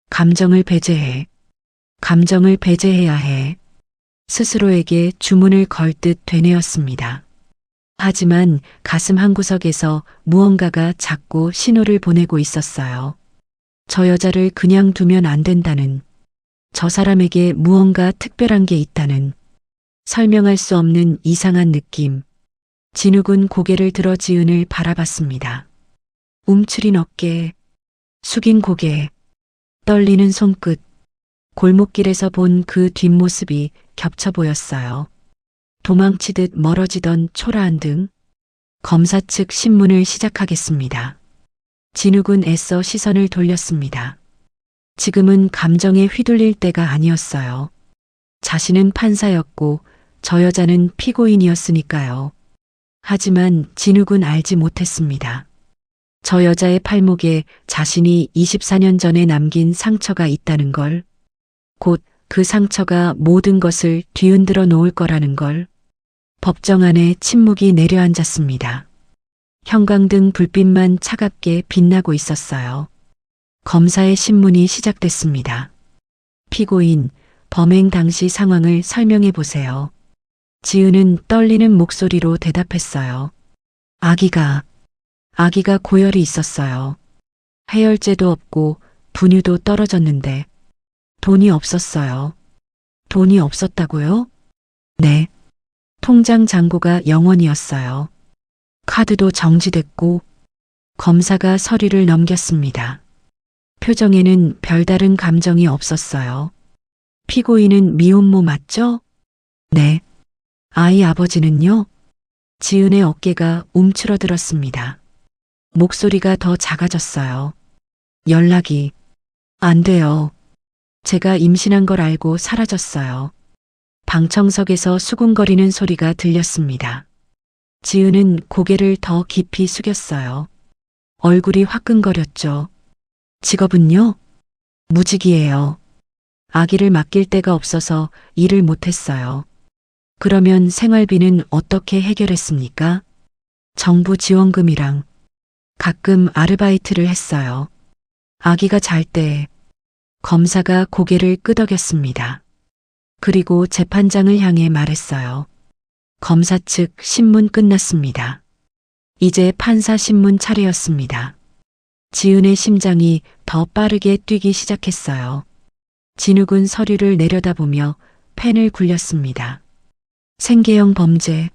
감정을 배제해. 감정을 배제해야 해. 스스로에게 주문을 걸 듯 되뇌었습니다. 하지만 가슴 한구석에서 무언가가 자꾸 신호를 보내고 있었어요. 저 여자를 그냥 두면 안 된다는, 저 사람에게 무언가 특별한 게 있다는, 설명할 수 없는 이상한 느낌. 진욱은 고개를 들어 지은을 바라봤습니다. 움츠린 어깨, 숙인 고개, 떨리는 손끝, 골목길에서 본 그 뒷모습이 겹쳐 보였어요. 도망치듯 멀어지던 초라한 등. 검사 측 신문을 시작하겠습니다. 진욱은 애써 시선을 돌렸습니다. 지금은 감정에 휘둘릴 때가 아니었어요. 자신은 판사였고 저 여자는 피고인이었으니까요. 하지만 진욱은 알지 못했습니다. 저 여자의 팔목에 자신이 24년 전에 남긴 상처가 있다는 걸, 곧 그 상처가 모든 것을 뒤흔들어 놓을 거라는 걸. 법정 안에 침묵이 내려앉았습니다. 형광등 불빛만 차갑게 빛나고 있었어요. 검사의 신문이 시작됐습니다. 피고인, 범행 당시 상황을 설명해 보세요. 지은은 떨리는 목소리로 대답했어요. 아기가 고열이 있었어요. 해열제도 없고 분유도 떨어졌는데 돈이 없었어요. 돈이 없었다고요? 네. 통장 잔고가 0원이었어요. 카드도 정지됐고. 검사가 서류를 넘겼습니다. 표정에는 별다른 감정이 없었어요. 피고인은 미혼모 맞죠? 네. 아이 아버지는요? 지은의 어깨가 움츠러들었습니다. 목소리가 더 작아졌어요. 연락이 안 돼요. 제가 임신한 걸 알고 사라졌어요. 방청석에서 수군거리는 소리가 들렸습니다. 지은은 고개를 더 깊이 숙였어요. 얼굴이 화끈거렸죠. 직업은요? 무직이에요. 아기를 맡길 데가 없어서 일을 못했어요. 그러면 생활비는 어떻게 해결했습니까? 정부 지원금이랑 가끔 아르바이트를 했어요. 아기가 잘 때. 검사가 고개를 끄덕였습니다. 그리고 재판장을 향해 말했어요. 검사 측 신문 끝났습니다. 이제 판사 신문 차례였습니다. 지은의 심장이 더 빠르게 뛰기 시작했어요. 진욱은 서류를 내려다보며 펜을 굴렸습니다. 생계형 범죄,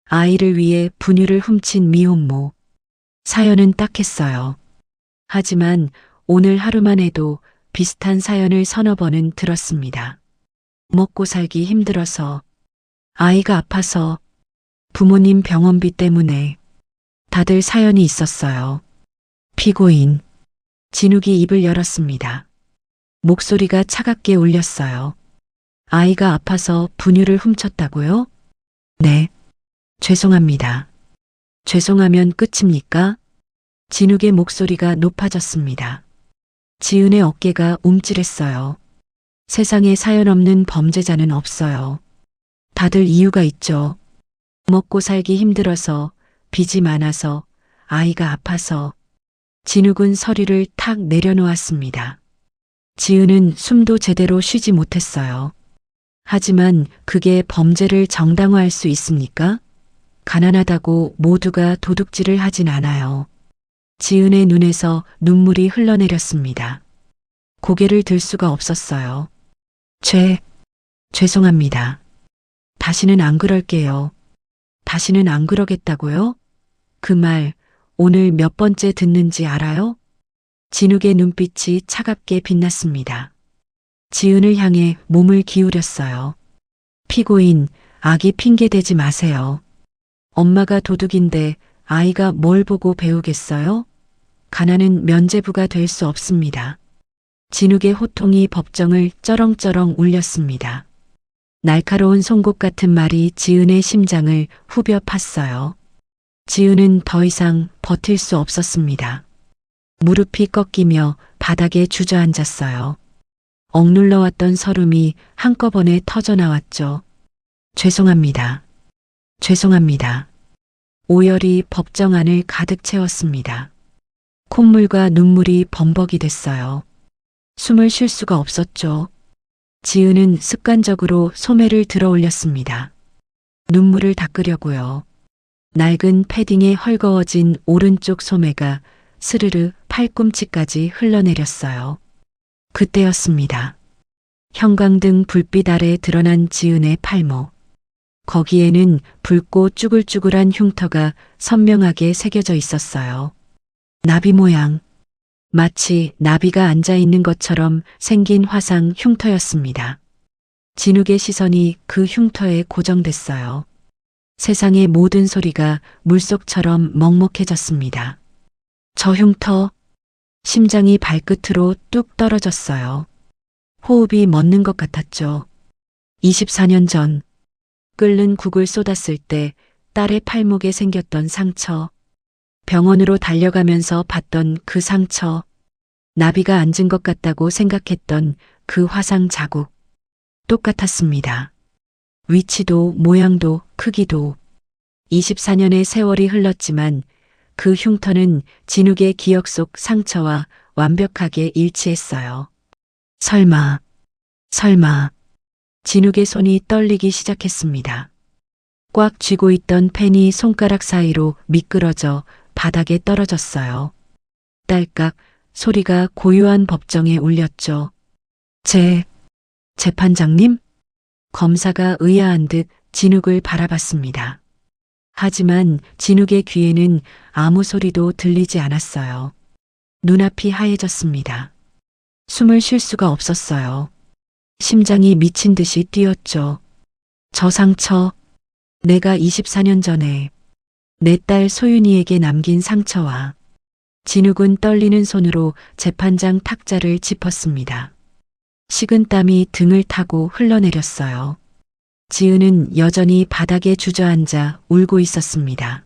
아이를 위해 분유를 훔친 미혼모. 사연은 딱했어요. 하지만 오늘 하루만 해도 비슷한 사연을 서너 번은 들었습니다. 먹고 살기 힘들어서, 아이가 아파서, 부모님 병원비 때문에. 다들 사연이 있었어요. 피고인. 진욱이 입을 열었습니다. 목소리가 차갑게 울렸어요. 아이가 아파서 분유를 훔쳤다고요? 네. 죄송합니다. 죄송하면 끝입니까? 진욱의 목소리가 높아졌습니다. 지은의 어깨가 움찔했어요. 세상에 사연 없는 범죄자는 없어요. 다들 이유가 있죠. 먹고 살기 힘들어서, 빚이 많아서, 아이가 아파서. 진욱은 서류를 탁 내려놓았습니다. 지은은 숨도 제대로 쉬지 못했어요. 하지만 그게 범죄를 정당화할 수 있습니까? 가난하다고 모두가 도둑질을 하진 않아요. 지은의 눈에서 눈물이 흘러내렸습니다. 고개를 들 수가 없었어요. 죄송합니다. 다시는 안 그럴게요. 다시는 안 그러겠다고요? 그 말 오늘 몇 번째 듣는지 알아요? 진욱의 눈빛이 차갑게 빛났습니다. 지은을 향해 몸을 기울였어요. 피고인, 아기 핑계 대지 마세요. 엄마가 도둑인데 아이가 뭘 보고 배우겠어요? 가난은 면죄부가 될 수 없습니다. 진욱의 호통이 법정을 쩌렁쩌렁 울렸습니다. 날카로운 송곳 같은 말이 지은의 심장을 후벼 팠어요. 지은은 더 이상 버틸 수 없었습니다. 무릎이 꺾이며 바닥에 주저앉았어요. 억눌러왔던 서름이 한꺼번에 터져나왔죠. 죄송합니다. 죄송합니다. 오열이 법정 안을 가득 채웠습니다. 콧물과 눈물이 범벅이 됐어요. 숨을 쉴 수가 없었죠. 지은은 습관적으로 소매를 들어 올렸습니다. 눈물을 닦으려고요. 낡은 패딩에 헐거워진 오른쪽 소매가 스르르 팔꿈치까지 흘러내렸어요. 그때였습니다. 형광등 불빛 아래 드러난 지은의 팔목. 거기에는 붉고 쭈글쭈글한 흉터가 선명하게 새겨져 있었어요. 나비 모양. 마치 나비가 앉아 있는 것처럼 생긴 화상 흉터였습니다. 진욱의 시선이 그 흉터에 고정됐어요. 세상의 모든 소리가 물속처럼 먹먹해졌습니다. 저 흉터, 심장이 발끝으로 뚝 떨어졌어요. 호흡이 멎는 것 같았죠. 24년 전, 끓는 국을 쏟았을 때 딸의 팔목에 생겼던 상처, 병원으로 달려가면서 봤던 그 상처, 나비가 앉은 것 같다고 생각했던 그 화상 자국, 똑같았습니다. 위치도 모양도 크기도. 24년의 세월이 흘렀지만 그 흉터는 진욱의 기억 속 상처와 완벽하게 일치했어요. 설마. 진욱의 손이 떨리기 시작했습니다. 꽉 쥐고 있던 펜이 손가락 사이로 미끄러져 바닥에 떨어졌어요. 딸깍 소리가 고요한 법정에 울렸죠. 재판장님? 검사가 의아한 듯 진욱을 바라봤습니다. 하지만 진욱의 귀에는 아무 소리도 들리지 않았어요. 눈앞이 하얘졌습니다. 숨을 쉴 수가 없었어요. 심장이 미친 듯이 뛰었죠. 저 상처, 내가 24년 전에 내 딸 소윤이에게 남긴 상처와. 진욱은 떨리는 손으로 재판장 탁자를 짚었습니다. 식은 땀이 등을 타고 흘러내렸어요. 지은은 여전히 바닥에 주저앉아 울고 있었습니다.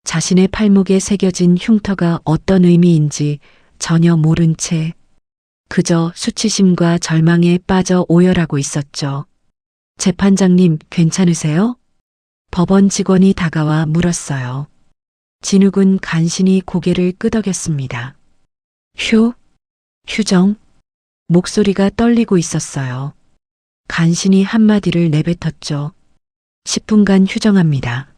자신의 팔목에 새겨진 흉터가 어떤 의미인지 전혀 모른 채 그저 수치심과 절망에 빠져 오열하고 있었죠. 재판장님, 괜찮으세요? 법원 직원이 다가와 물었어요. 진욱은 간신히 고개를 끄덕였습니다. 휴정? 목소리가 떨리고 있었어요. 간신히 한마디를 내뱉었죠. 10분간 휴정합니다.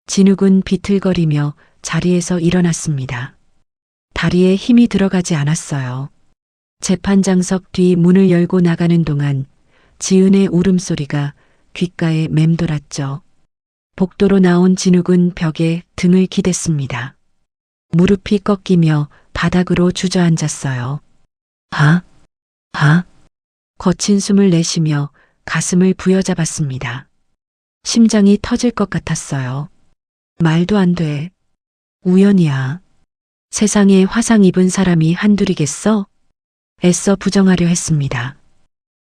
진욱은 비틀거리며 자리에서 일어났습니다. 다리에 힘이 들어가지 않았어요. 재판장석 뒤 문을 열고 나가는 동안 지은의 울음소리가 귓가에 맴돌았죠. 복도로 나온 진욱은 벽에 등을 기댔습니다. 무릎이 꺾이며 바닥으로 주저앉았어요. 거친 숨을 내쉬며 가슴을 부여잡았습니다. 심장이 터질 것 같았어요. 말도 안 돼. 우연이야. 세상에 화상 입은 사람이 한둘이겠어? 애써 부정하려 했습니다.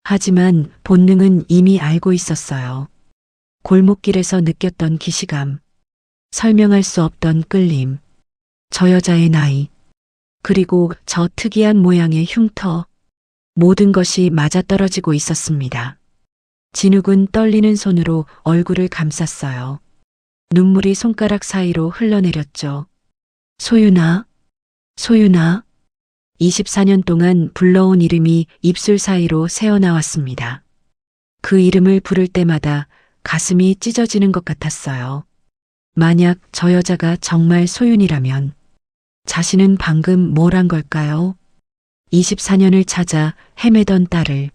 하지만 본능은 이미 알고 있었어요. 골목길에서 느꼈던 기시감, 설명할 수 없던 끌림, 저 여자의 나이, 그리고 저 특이한 모양의 흉터, 모든 것이 맞아떨어지고 있었습니다. 진욱은 떨리는 손으로 얼굴을 감쌌어요. 눈물이 손가락 사이로 흘러내렸죠. 소윤아. 24년 동안 불러온 이름이 입술 사이로 새어나왔습니다. 그 이름을 부를 때마다 가슴이 찢어지는 것 같았어요. 만약 저 여자가 정말 소윤이라면 자신은 방금 뭘 한 걸까요? 24년을 찾아 헤매던 딸을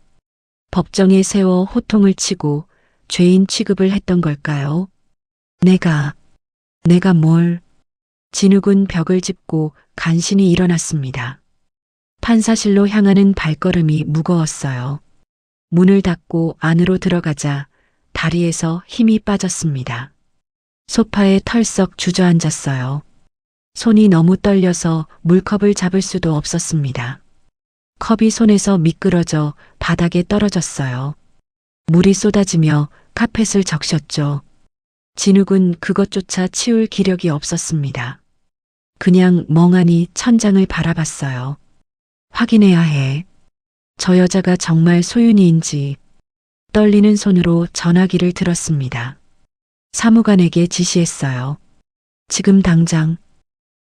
법정에 세워 호통을 치고 죄인 취급을 했던 걸까요? 내가 뭘? 진욱은 벽을 짚고 간신히 일어났습니다. 판사실로 향하는 발걸음이 무거웠어요. 문을 닫고 안으로 들어가자 다리에서 힘이 빠졌습니다. 소파에 털썩 주저앉았어요. 손이 너무 떨려서 물컵을 잡을 수도 없었습니다. 컵이 손에서 미끄러져 바닥에 떨어졌어요. 물이 쏟아지며 카펫을 적셨죠. 진욱은 그것조차 치울 기력이 없었습니다. 그냥 멍하니 천장을 바라봤어요. 확인해야 해. 저 여자가 정말 소윤이인지. 떨리는 손으로 전화기를 들었습니다. 사무관에게 지시했어요. 지금 당장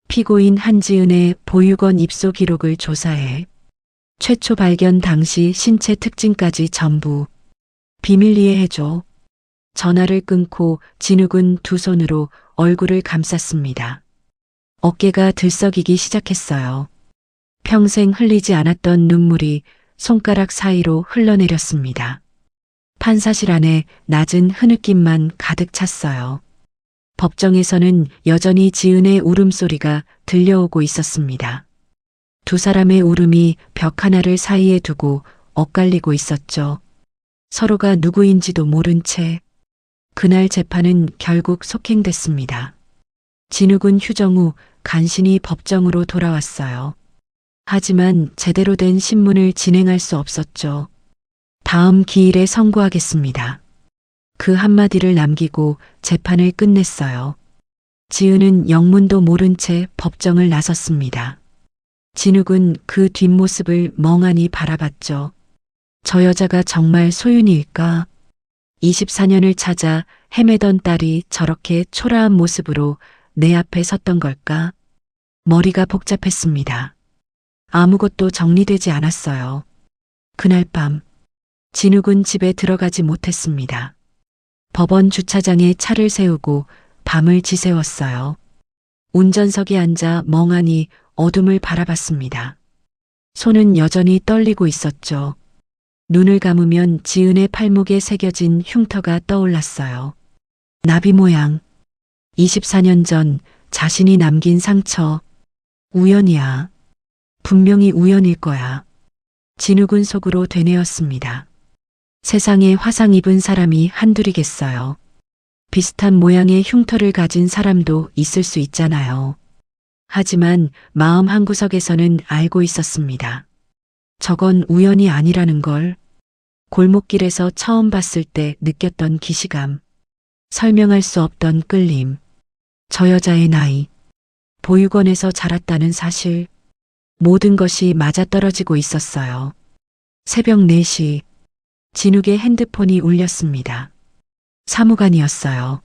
피고인 한지은의 보육원 입소 기록을 조사해. 최초 발견 당시 신체 특징까지 전부 비밀리에 해줘. 전화를 끊고 진욱은 두 손으로 얼굴을 감쌌습니다. 어깨가 들썩이기 시작했어요. 평생 흘리지 않았던 눈물이 손가락 사이로 흘러내렸습니다. 판사실 안에 낮은 흐느낌만 가득 찼어요. 법정에서는 여전히 지은의 울음소리가 들려오고 있었습니다. 두 사람의 울음이 벽 하나를 사이에 두고 엇갈리고 있었죠. 서로가 누구인지도 모른 채 그날 재판은 결국 속행됐습니다. 진욱은 휴정 후 간신히 법정으로 돌아왔어요. 하지만 제대로 된 신문을 진행할 수 없었죠. 다음 기일에 선고하겠습니다. 그 한마디를 남기고 재판을 끝냈어요. 지은은 영문도 모른 채 법정을 나섰습니다. 진욱은 그 뒷모습을 멍하니 바라봤죠. 저 여자가 정말 소윤이일까? 24년을 찾아 헤매던 딸이 저렇게 초라한 모습으로 내 앞에 섰던 걸까? 머리가 복잡했습니다. 아무것도 정리되지 않았어요. 그날 밤, 진욱은 집에 들어가지 못했습니다. 법원 주차장에 차를 세우고 밤을 지새웠어요. 운전석에 앉아 멍하니 어둠을 바라봤습니다. 손은 여전히 떨리고 있었죠. 눈을 감으면 지은의 팔목에 새겨진 흉터가 떠올랐어요. 나비 모양. 24년 전 자신이 남긴 상처. 우연이야. 분명히 우연일 거야. 진욱은 속으로 되뇌었습니다. 세상에 화상 입은 사람이 한둘이겠어요. 비슷한 모양의 흉터를 가진 사람도 있을 수 있잖아요. 하지만 마음 한구석에서는 알고 있었습니다. 저건 우연이 아니라는 걸. 골목길에서 처음 봤을 때 느꼈던 기시감. 설명할 수 없던 끌림. 저 여자의 나이. 보육원에서 자랐다는 사실. 모든 것이 맞아떨어지고 있었어요. 새벽 4시. 진욱의 핸드폰이 울렸습니다. 사무관이었어요.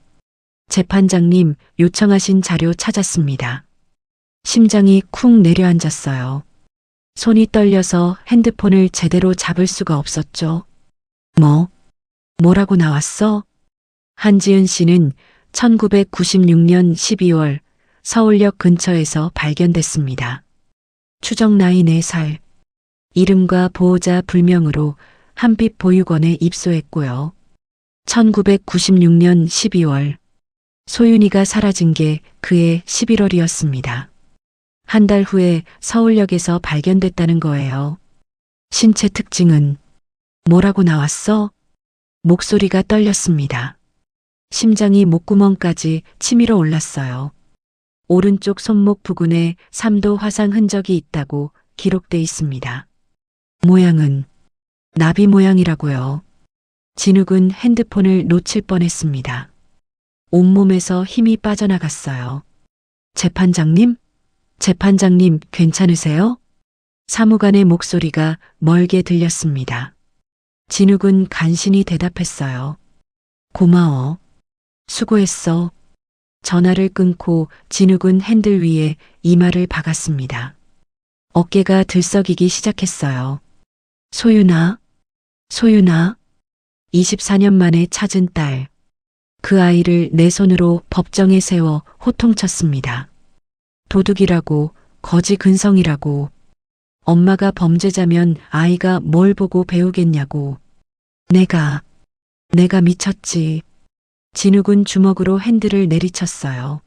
재판장님, 요청하신 자료 찾았습니다. 심장이 쿵 내려앉았어요. 손이 떨려서 핸드폰을 제대로 잡을 수가 없었죠. 뭐라고 나왔어? 한지은 씨는 1996년 12월 서울역 근처에서 발견됐습니다. 추정 나이 4살. 이름과 보호자 불명으로 한빛 보육원에 입소했고요. 1996년 12월 소윤이가 사라진 게 그해 11월이었습니다. 한 달 후에 서울역에서 발견됐다는 거예요. 신체 특징은 뭐라고 나왔어? 목소리가 떨렸습니다. 심장이 목구멍까지 치밀어 올랐어요. 오른쪽 손목 부근에 3도 화상 흔적이 있다고 기록돼 있습니다. 모양은 나비 모양이라고요. 진욱은 핸드폰을 놓칠 뻔했습니다. 온몸에서 힘이 빠져나갔어요. 재판장님? 재판장님 괜찮으세요? 사무관의 목소리가 멀게 들렸습니다. 진욱은 간신히 대답했어요. 고마워. 수고했어. 전화를 끊고 진욱은 핸들 위에 이마를 박았습니다. 어깨가 들썩이기 시작했어요. 소윤아, 소윤아. 24년 만에 찾은 딸. 그 아이를 내 손으로 법정에 세워 호통쳤습니다. 도둑이라고, 거지 근성이라고. 엄마가 범죄자면 아이가 뭘 보고 배우겠냐고. 내가 미쳤지. 진욱은 주먹으로 핸들을 내리쳤어요.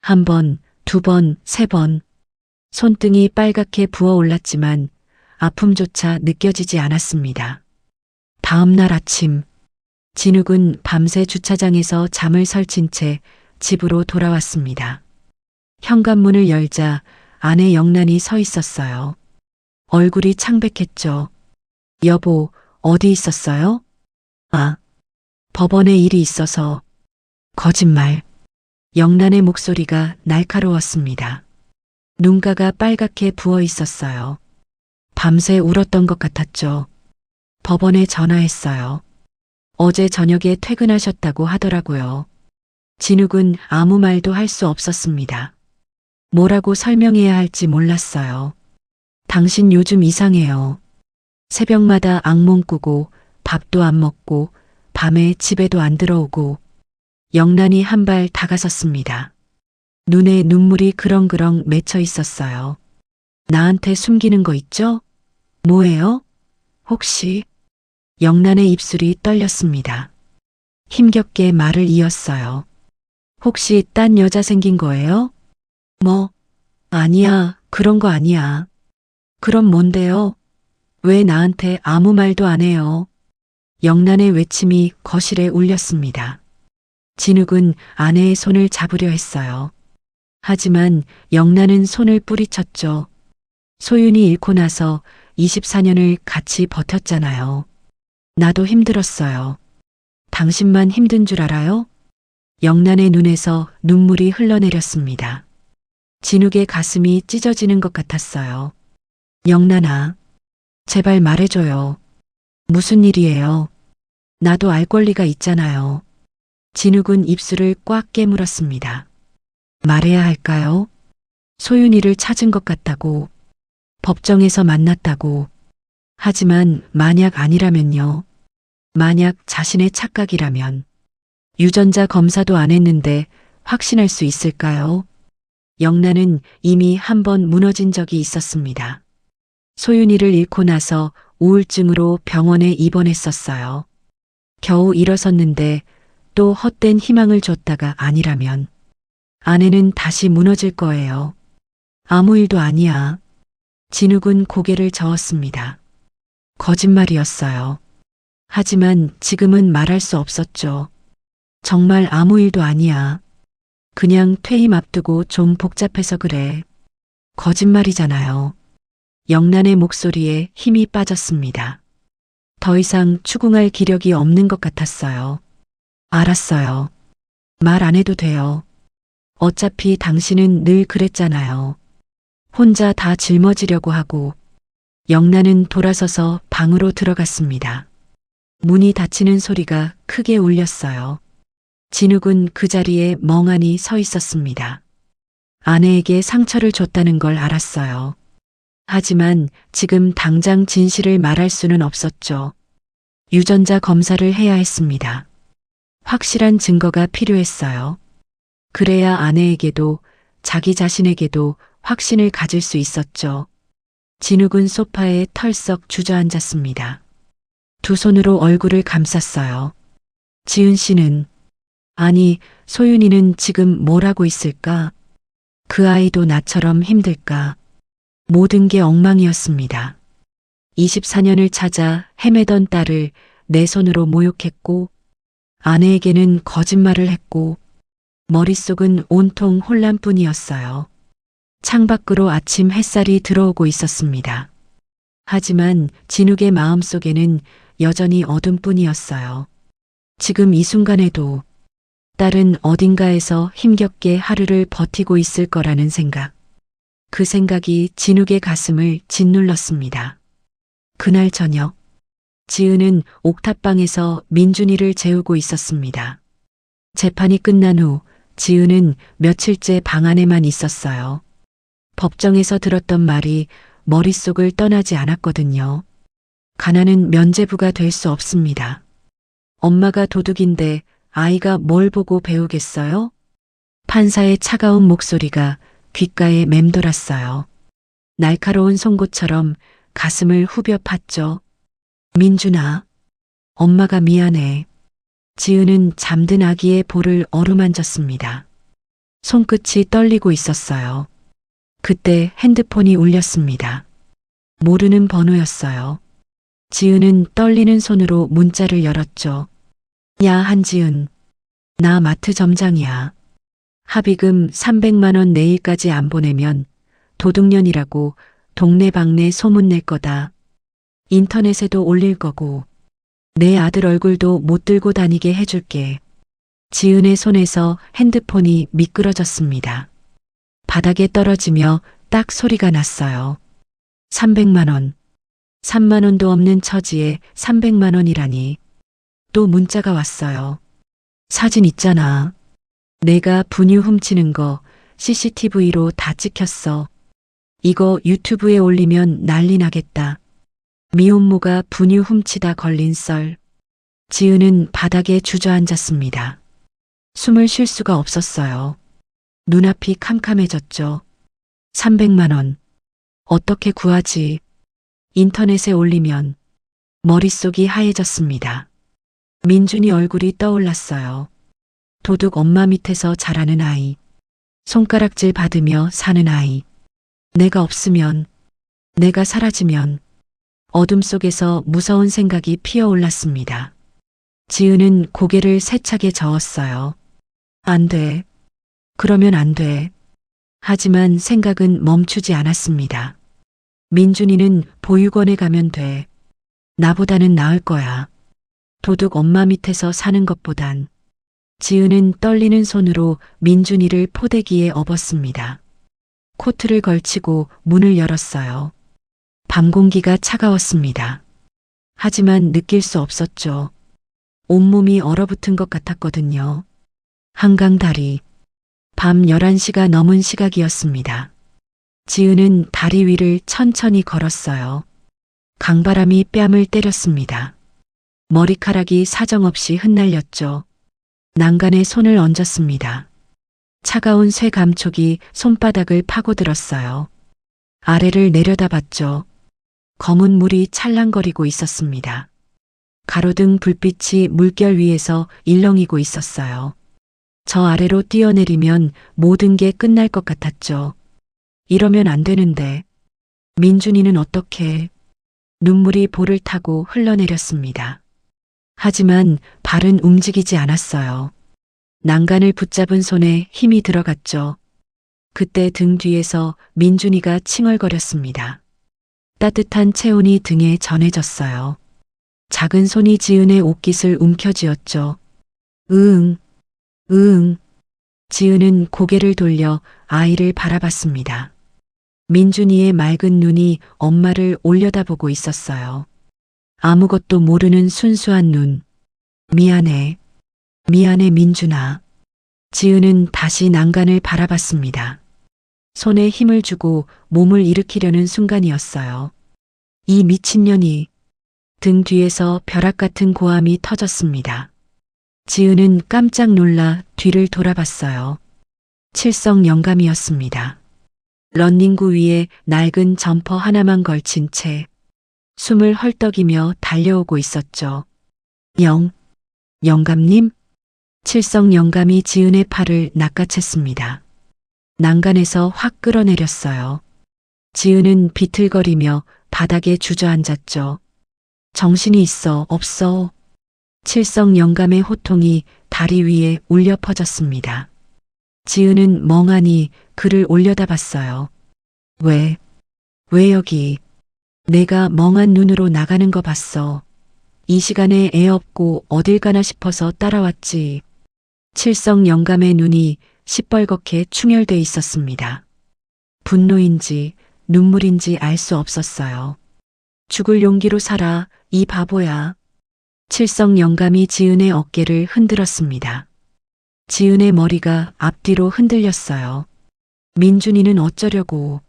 1번, 2번, 3번. 손등이 빨갛게 부어올랐지만 아픔조차 느껴지지 않았습니다. 다음 날 아침, 진욱은 밤새 주차장에서 잠을 설친 채 집으로 돌아왔습니다. 현관문을 열자 안에 영란이 서 있었어요. 얼굴이 창백했죠. 여보, 어디 있었어요? 아, 법원에 일이 있어서. 거짓말. 영란의 목소리가 날카로웠습니다. 눈가가 빨갛게 부어 있었어요. 밤새 울었던 것 같았죠. 법원에 전화했어요. 어제 저녁에 퇴근하셨다고 하더라고요. 진욱은 아무 말도 할 수 없었습니다. 뭐라고 설명해야 할지 몰랐어요. 당신 요즘 이상해요. 새벽마다 악몽 꾸고 밥도 안 먹고 밤에 집에도 안 들어오고 영란이 한 발 다가섰습니다. 눈에 눈물이 그렁그렁 맺혀 있었어요. 나한테 숨기는 거 있죠? 뭐예요? 혹시? 영란의 입술이 떨렸습니다. 힘겹게 말을 이었어요. 혹시 딴 여자 생긴 거예요? 뭐? 아니야, 그런 거 아니야. 그럼 뭔데요? 왜 나한테 아무 말도 안 해요? 영란의 외침이 거실에 울렸습니다. 진욱은 아내의 손을 잡으려 했어요. 하지만 영란은 손을 뿌리쳤죠. 소윤이 잃고 나서 24년을 같이 버텼잖아요. 나도 힘들었어요. 당신만 힘든 줄 알아요? 영란의 눈에서 눈물이 흘러내렸습니다. 진욱의 가슴이 찢어지는 것 같았어요. 영란아, 제발 말해줘요. 무슨 일이에요? 나도 알 권리가 있잖아요. 진욱은 입술을 꽉 깨물었습니다. 말해야 할까요? 소윤이를 찾은 것 같다고, 법정에서 만났다고. 하지만 만약 아니라면요. 만약 자신의 착각이라면. 유전자 검사도 안 했는데 확신할 수 있을까요? 영란은 이미 한 번 무너진 적이 있었습니다. 소윤이를 잃고 나서 우울증으로 병원에 입원했었어요. 겨우 일어섰는데 또 헛된 희망을 줬다가 아니라면 아내는 다시 무너질 거예요. 아무 일도 아니야. 진욱은 고개를 저었습니다. 거짓말이었어요. 하지만 지금은 말할 수 없었죠. 정말 아무 일도 아니야. 그냥 퇴임 앞두고 좀 복잡해서 그래. 거짓말이잖아요. 영란의 목소리에 힘이 빠졌습니다. 더 이상 추궁할 기력이 없는 것 같았어요. 알았어요. 말 안 해도 돼요. 어차피 당신은 늘 그랬잖아요. 혼자 다 짊어지려고 하고. 영란은 돌아서서 방으로 들어갔습니다. 문이 닫히는 소리가 크게 울렸어요. 진욱은 그 자리에 멍하니 서 있었습니다. 아내에게 상처를 줬다는 걸 알았어요. 하지만 지금 당장 진실을 말할 수는 없었죠. 유전자 검사를 해야 했습니다. 확실한 증거가 필요했어요. 그래야 아내에게도 자기 자신에게도 확신을 가질 수 있었죠. 진욱은 소파에 털썩 주저앉았습니다. 두 손으로 얼굴을 감쌌어요. 지은 씨는, 아니, 소윤이는 지금 뭘 하고 있을까? 그 아이도 나처럼 힘들까? 모든 게 엉망이었습니다. 24년을 찾아 헤매던 딸을 내 손으로 모욕했고, 아내에게는 거짓말을 했고, 머릿속은 온통 혼란뿐이었어요. 창밖으로 아침 햇살이 들어오고 있었습니다. 하지만 진욱의 마음속에는 여전히 어둠뿐이었어요. 지금 이 순간에도 딸은 어딘가에서 힘겹게 하루를 버티고 있을 거라는 생각. 그 생각이 진욱의 가슴을 짓눌렀습니다. 그날 저녁, 지은은 옥탑방에서 민준이를 재우고 있었습니다. 재판이 끝난 후 지은은 며칠째 방 안에만 있었어요. 법정에서 들었던 말이 머릿속을 떠나지 않았거든요. 가난은 면죄부가 될 수 없습니다. 엄마가 도둑인데 아이가 뭘 보고 배우겠어요? 판사의 차가운 목소리가 귓가에 맴돌았어요. 날카로운 송곳처럼 가슴을 후벼 팠죠. 민준아, 엄마가 미안해. 지은은 잠든 아기의 볼을 어루만졌습니다. 손끝이 떨리고 있었어요. 그때 핸드폰이 울렸습니다. 모르는 번호였어요. 지은은 떨리는 손으로 문자를 열었죠. 야, 한지은. 나 마트 점장이야. 합의금 300만 원 내일까지 안 보내면 도둑년이라고 동네방네 소문낼 거다. 인터넷에도 올릴 거고 내 아들 얼굴도 못 들고 다니게 해줄게. 지은의 손에서 핸드폰이 미끄러졌습니다. 바닥에 떨어지며 딱 소리가 났어요. 300만 원. 3만 원도 없는 처지에 300만 원이라니. 또 문자가 왔어요. 사진 있잖아. 내가 분유 훔치는 거 CCTV로 다 찍혔어. 이거 유튜브에 올리면 난리 나겠다. 미혼모가 분유 훔치다 걸린 썰. 지은은 바닥에 주저앉았습니다. 숨을 쉴 수가 없었어요. 눈앞이 캄캄해졌죠. 300만 원. 어떻게 구하지? 인터넷에 올리면 머릿속이 하얘졌습니다. 민준이 얼굴이 떠올랐어요. 도둑 엄마 밑에서 자라는 아이. 손가락질 받으며 사는 아이. 내가 없으면, 내가 사라지면 어둠 속에서 무서운 생각이 피어올랐습니다. 지은은 고개를 세차게 저었어요. 안 돼. 그러면 안 돼. 하지만 생각은 멈추지 않았습니다. 민준이는 보육원에 가면 돼. 나보다는 나을 거야. 도둑 엄마 밑에서 사는 것보단. 지은은 떨리는 손으로 민준이를 포대기에 업었습니다. 코트를 걸치고 문을 열었어요. 밤 공기가 차가웠습니다. 하지만 느낄 수 없었죠. 온몸이 얼어붙은 것 같았거든요. 한강 다리. 밤 11시가 넘은 시각이었습니다. 지은은 다리 위를 천천히 걸었어요. 강바람이 뺨을 때렸습니다. 머리카락이 사정없이 흩날렸죠. 난간에 손을 얹었습니다. 차가운 쇠 감촉이 손바닥을 파고들었어요. 아래를 내려다봤죠. 검은 물이 찰랑거리고 있었습니다. 가로등 불빛이 물결 위에서 일렁이고 있었어요. 저 아래로 뛰어내리면 모든 게 끝날 것 같았죠. 이러면 안 되는데. 민준이는 어떻게? 눈물이 볼을 타고 흘러내렸습니다. 하지만 발은 움직이지 않았어요. 난간을 붙잡은 손에 힘이 들어갔죠. 그때 등 뒤에서 민준이가 칭얼거렸습니다. 따뜻한 체온이 등에 전해졌어요. 작은 손이 지은의 옷깃을 움켜쥐었죠. 으응, 으응. 지은은 고개를 돌려 아이를 바라봤습니다. 민준이의 맑은 눈이 엄마를 올려다보고 있었어요. 아무것도 모르는 순수한 눈. 미안해. 미안해 민준아. 지은은 다시 난간을 바라봤습니다. 손에 힘을 주고 몸을 일으키려는 순간이었어요. 이 미친년이. 등 뒤에서 벼락 같은 고함이 터졌습니다. 지은은 깜짝 놀라 뒤를 돌아봤어요. 칠성 영감이었습니다. 런닝구 위에 낡은 점퍼 하나만 걸친 채 숨을 헐떡이며 달려오고 있었죠. 영감님? 칠성 영감이 지은의 팔을 낚아챘습니다. 난간에서 확 끌어내렸어요. 지은은 비틀거리며 바닥에 주저앉았죠. 정신이 있어, 없어. 칠성 영감의 호통이 다리 위에 울려 퍼졌습니다. 지은은 멍하니 그를 올려다봤어요. 왜 여기? 내가 멍한 눈으로 나가는 거 봤어. 이 시간에 애 없고 어딜 가나 싶어서 따라왔지. 칠성 영감의 눈이 시뻘겋게 충혈돼 있었습니다. 분노인지 눈물인지 알 수 없었어요. 죽을 용기로 살아, 이 바보야. 칠성 영감이 지은의 어깨를 흔들었습니다. 지은의 머리가 앞뒤로 흔들렸어요. 민준이는 어쩌려고.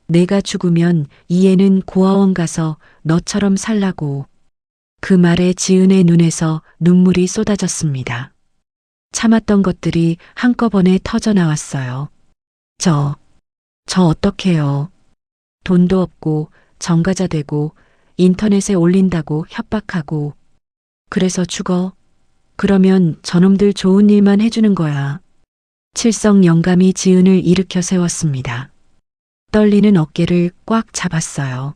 내가 죽으면 이 애는 고아원 가서 너처럼 살라고. 그 말에 지은의 눈에서 눈물이 쏟아졌습니다. 참았던 것들이 한꺼번에 터져 나왔어요. 저 어떡해요. 돈도 없고 전과자 되고 인터넷에 올린다고 협박하고. 그래서 죽어. 그러면 저놈들 좋은 일만 해주는 거야. 칠성 영감이 지은을 일으켜 세웠습니다. 떨리는 어깨를 꽉 잡았어요.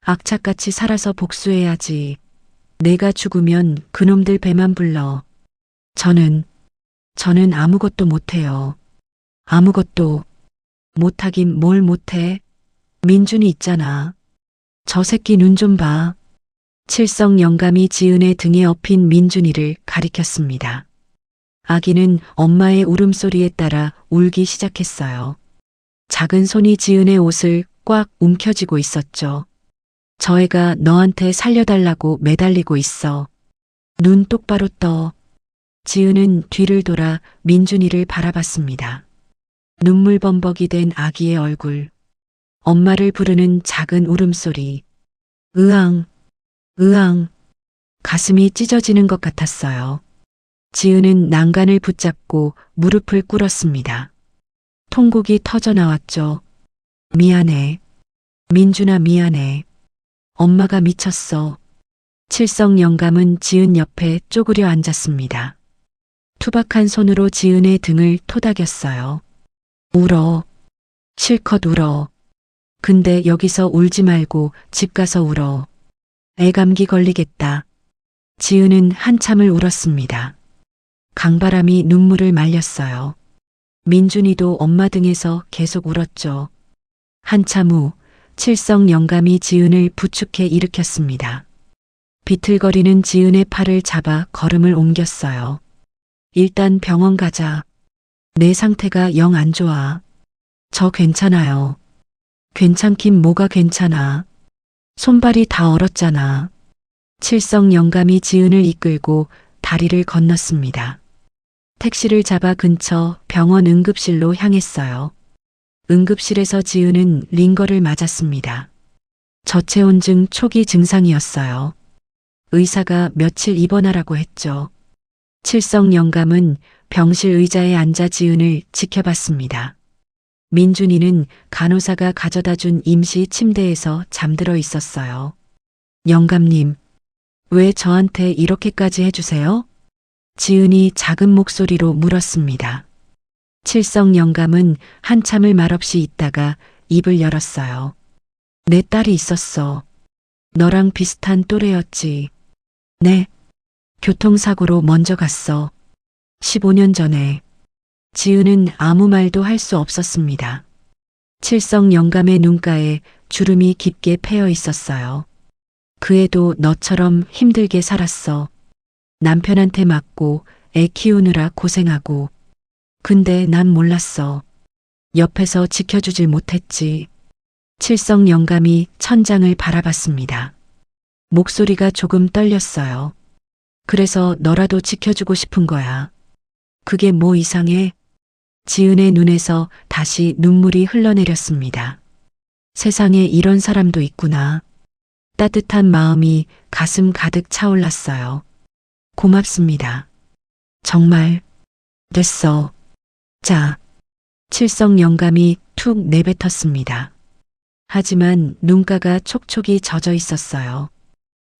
악착같이 살아서 복수해야지. 내가 죽으면 그놈들 배만 불러. 저는 아무것도 못해요. 아무것도. 못하긴 뭘 못해. 민준이 있잖아. 저 새끼 눈 좀 봐. 칠성 영감이 지은의 등에 엎인 민준이를 가리켰습니다. 아기는 엄마의 울음소리에 따라 울기 시작했어요. 작은 손이 지은의 옷을 꽉 움켜쥐고 있었죠. 저 애가 너한테 살려달라고 매달리고 있어. 눈 똑바로 떠. 지은은 뒤를 돌아 민준이를 바라봤습니다. 눈물범벅이 된 아기의 얼굴. 엄마를 부르는 작은 울음소리. 으앙, 으앙. 가슴이 찢어지는 것 같았어요. 지은은 난간을 붙잡고 무릎을 꿇었습니다. 통곡이 터져 나왔죠. 미안해. 민준아 미안해. 엄마가 미쳤어. 칠성 영감은 지은 옆에 쪼그려 앉았습니다. 투박한 손으로 지은의 등을 토닥였어요. 울어. 실컷 울어. 근데 여기서 울지 말고 집 가서 울어. 애 감기 걸리겠다. 지은은 한참을 울었습니다. 강바람이 눈물을 말렸어요. 민준이도 엄마 등에서 계속 울었죠. 한참 후 칠성 영감이 지은을 부축해 일으켰습니다. 비틀거리는 지은의 팔을 잡아 걸음을 옮겼어요. 일단 병원 가자. 내 상태가 영 안 좋아. 저 괜찮아요. 괜찮긴 뭐가 괜찮아. 손발이 다 얼었잖아. 칠성 영감이 지은을 이끌고 다리를 건넜습니다. 택시를 잡아 근처 병원 응급실로 향했어요. 응급실에서 지은은 링거를 맞았습니다. 저체온증 초기 증상이었어요. 의사가 며칠 입원하라고 했죠. 칠성 영감은 병실 의자에 앉아 지은을 지켜봤습니다. 민준이는 간호사가 가져다 준 임시 침대에서 잠들어 있었어요. 영감님, 왜 저한테 이렇게까지 해주세요? 지은이 작은 목소리로 물었습니다. 칠성 영감은 한참을 말없이 있다가 입을 열었어요. 내 딸이 있었어. 너랑 비슷한 또래였지. 네. 교통사고로 먼저 갔어. 15년 전에. 지은은 아무 말도 할 수 없었습니다. 칠성 영감의 눈가에 주름이 깊게 패여 있었어요. 그 애도 너처럼 힘들게 살았어. 남편한테 맞고 애 키우느라 고생하고. 근데 난 몰랐어. 옆에서 지켜주질 못했지. 칠성 영감이 천장을 바라봤습니다. 목소리가 조금 떨렸어요. 그래서 너라도 지켜주고 싶은 거야. 그게 뭐 이상해? 지은의 눈에서 다시 눈물이 흘러내렸습니다. 세상에 이런 사람도 있구나. 따뜻한 마음이 가슴 가득 차올랐어요. 고맙습니다. 정말. 됐어. 자. 칠성 영감이 툭 내뱉었습니다. 하지만 눈가가 촉촉이 젖어 있었어요.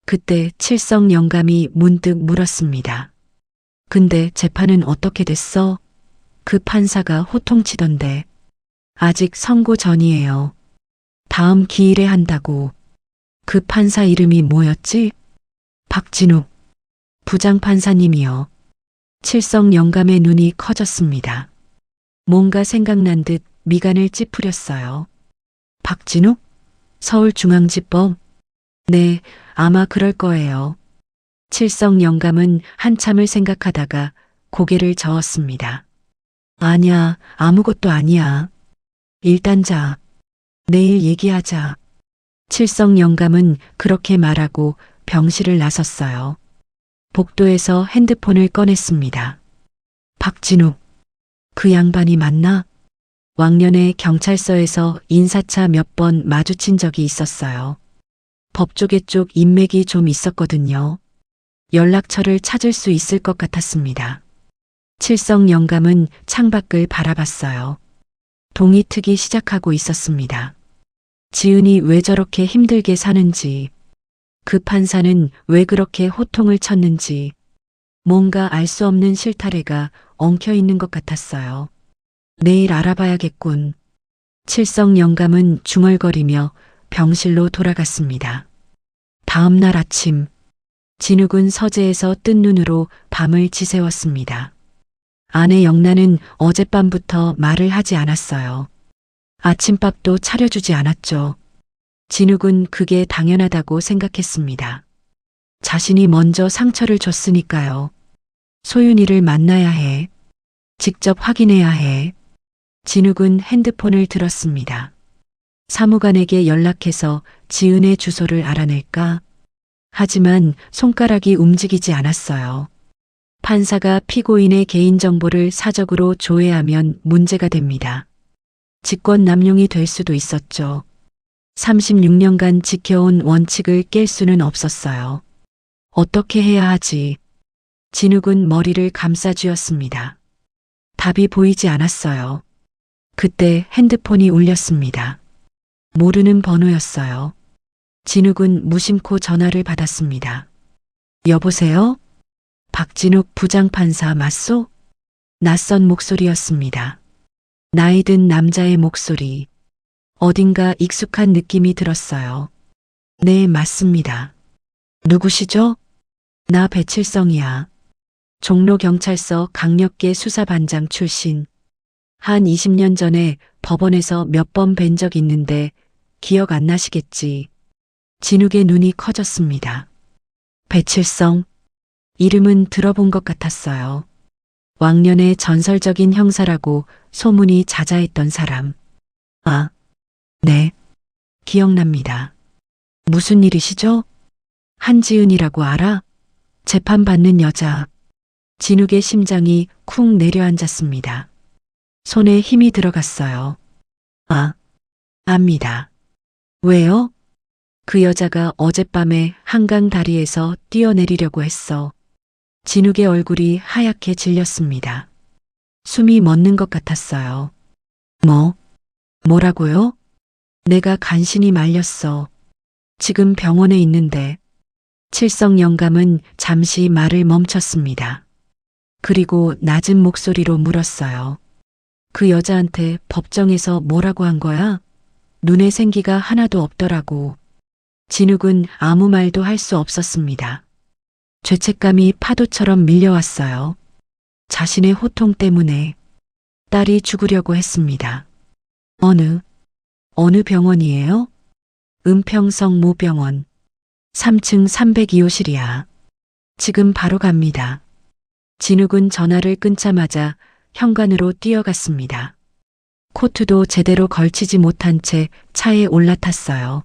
그때 칠성 영감이 문득 물었습니다. 근데 재판은 어떻게 됐어? 그 판사가 호통치던데. 아직 선고 전이에요. 다음 기일에 한다고. 그 판사 이름이 뭐였지? 박진욱. 부장판사님이요. 칠성 영감의 눈이 커졌습니다. 뭔가 생각난 듯 미간을 찌푸렸어요. 박진욱? 서울중앙지법? 네, 아마 그럴 거예요. 칠성 영감은 한참을 생각하다가 고개를 저었습니다. 아니야, 아무것도 아니야. 일단 자. 내일 얘기하자. 칠성 영감은 그렇게 말하고 병실을 나섰어요. 복도에서 핸드폰을 꺼냈습니다. 박진욱. 그 양반이 맞나? 왕년에 경찰서에서 인사차 몇 번 마주친 적이 있었어요. 법조계 쪽 인맥이 좀 있었거든요. 연락처를 찾을 수 있을 것 같았습니다. 칠성 영감은 창밖을 바라봤어요. 동이 트기 시작하고 있었습니다. 지은이 왜 저렇게 힘들게 사는지, 그 판사는 왜 그렇게 호통을 쳤는지, 뭔가 알 수 없는 실타래가 엉켜 있는 것 같았어요. 내일 알아봐야겠군. 칠성 영감은 중얼거리며 병실로 돌아갔습니다. 다음 날 아침, 진욱은 서재에서 뜬 눈으로 밤을 지새웠습니다. 아내 영란은 어젯밤부터 말을 하지 않았어요. 아침밥도 차려주지 않았죠. 진욱은 그게 당연하다고 생각했습니다. 자신이 먼저 상처를 줬으니까요. 소윤이를 만나야 해. 직접 확인해야 해. 진욱은 핸드폰을 들었습니다. 사무관에게 연락해서 지은의 주소를 알아낼까? 하지만 손가락이 움직이지 않았어요. 판사가 피고인의 개인정보를 사적으로 조회하면 문제가 됩니다. 직권남용이 될 수도 있었죠. 36년간 지켜온 원칙을 깰 수는 없었어요. 어떻게 해야 하지? 진욱은 머리를 감싸쥐었습니다. 답이 보이지 않았어요. 그때 핸드폰이 울렸습니다. 모르는 번호였어요. 진욱은 무심코 전화를 받았습니다. 여보세요? 박진욱 부장판사 맞소? 낯선 목소리였습니다. 나이 든 남자의 목소리. 어딘가 익숙한 느낌이 들었어요. 네, 맞습니다. 누구시죠? 나 배칠성이야. 종로경찰서 강력계 수사반장 출신. 한 20년 전에 법원에서 몇 번 뵌 적 있는데 기억 안 나시겠지. 진욱의 눈이 커졌습니다. 배칠성. 이름은 들어본 것 같았어요. 왕년의 전설적인 형사라고 소문이 자자했던 사람. 아, 네. 기억납니다. 무슨 일이시죠? 한지은이라고 알아? 재판받는 여자. 진욱의 심장이 쿵 내려앉았습니다. 손에 힘이 들어갔어요. 아, 압니다. 왜요? 그 여자가 어젯밤에 한강 다리에서 뛰어내리려고 했어. 진욱의 얼굴이 하얗게 질렸습니다. 숨이 멎는 것 같았어요. 뭐라고요? 내가 간신히 말렸어. 지금 병원에 있는데. 칠성 영감은 잠시 말을 멈췄습니다. 그리고 낮은 목소리로 물었어요. 그 여자한테 법정에서 뭐라고 한 거야? 눈에 생기가 하나도 없더라고. 진욱은 아무 말도 할 수 없었습니다. 죄책감이 파도처럼 밀려왔어요. 자신의 호통 때문에 딸이 죽으려고 했습니다. 어느 병원이에요? 은평성 모병원. 3층 302호실이야. 지금 바로 갑니다. 진욱은 전화를 끊자마자 현관으로 뛰어갔습니다. 코트도 제대로 걸치지 못한 채 차에 올라탔어요.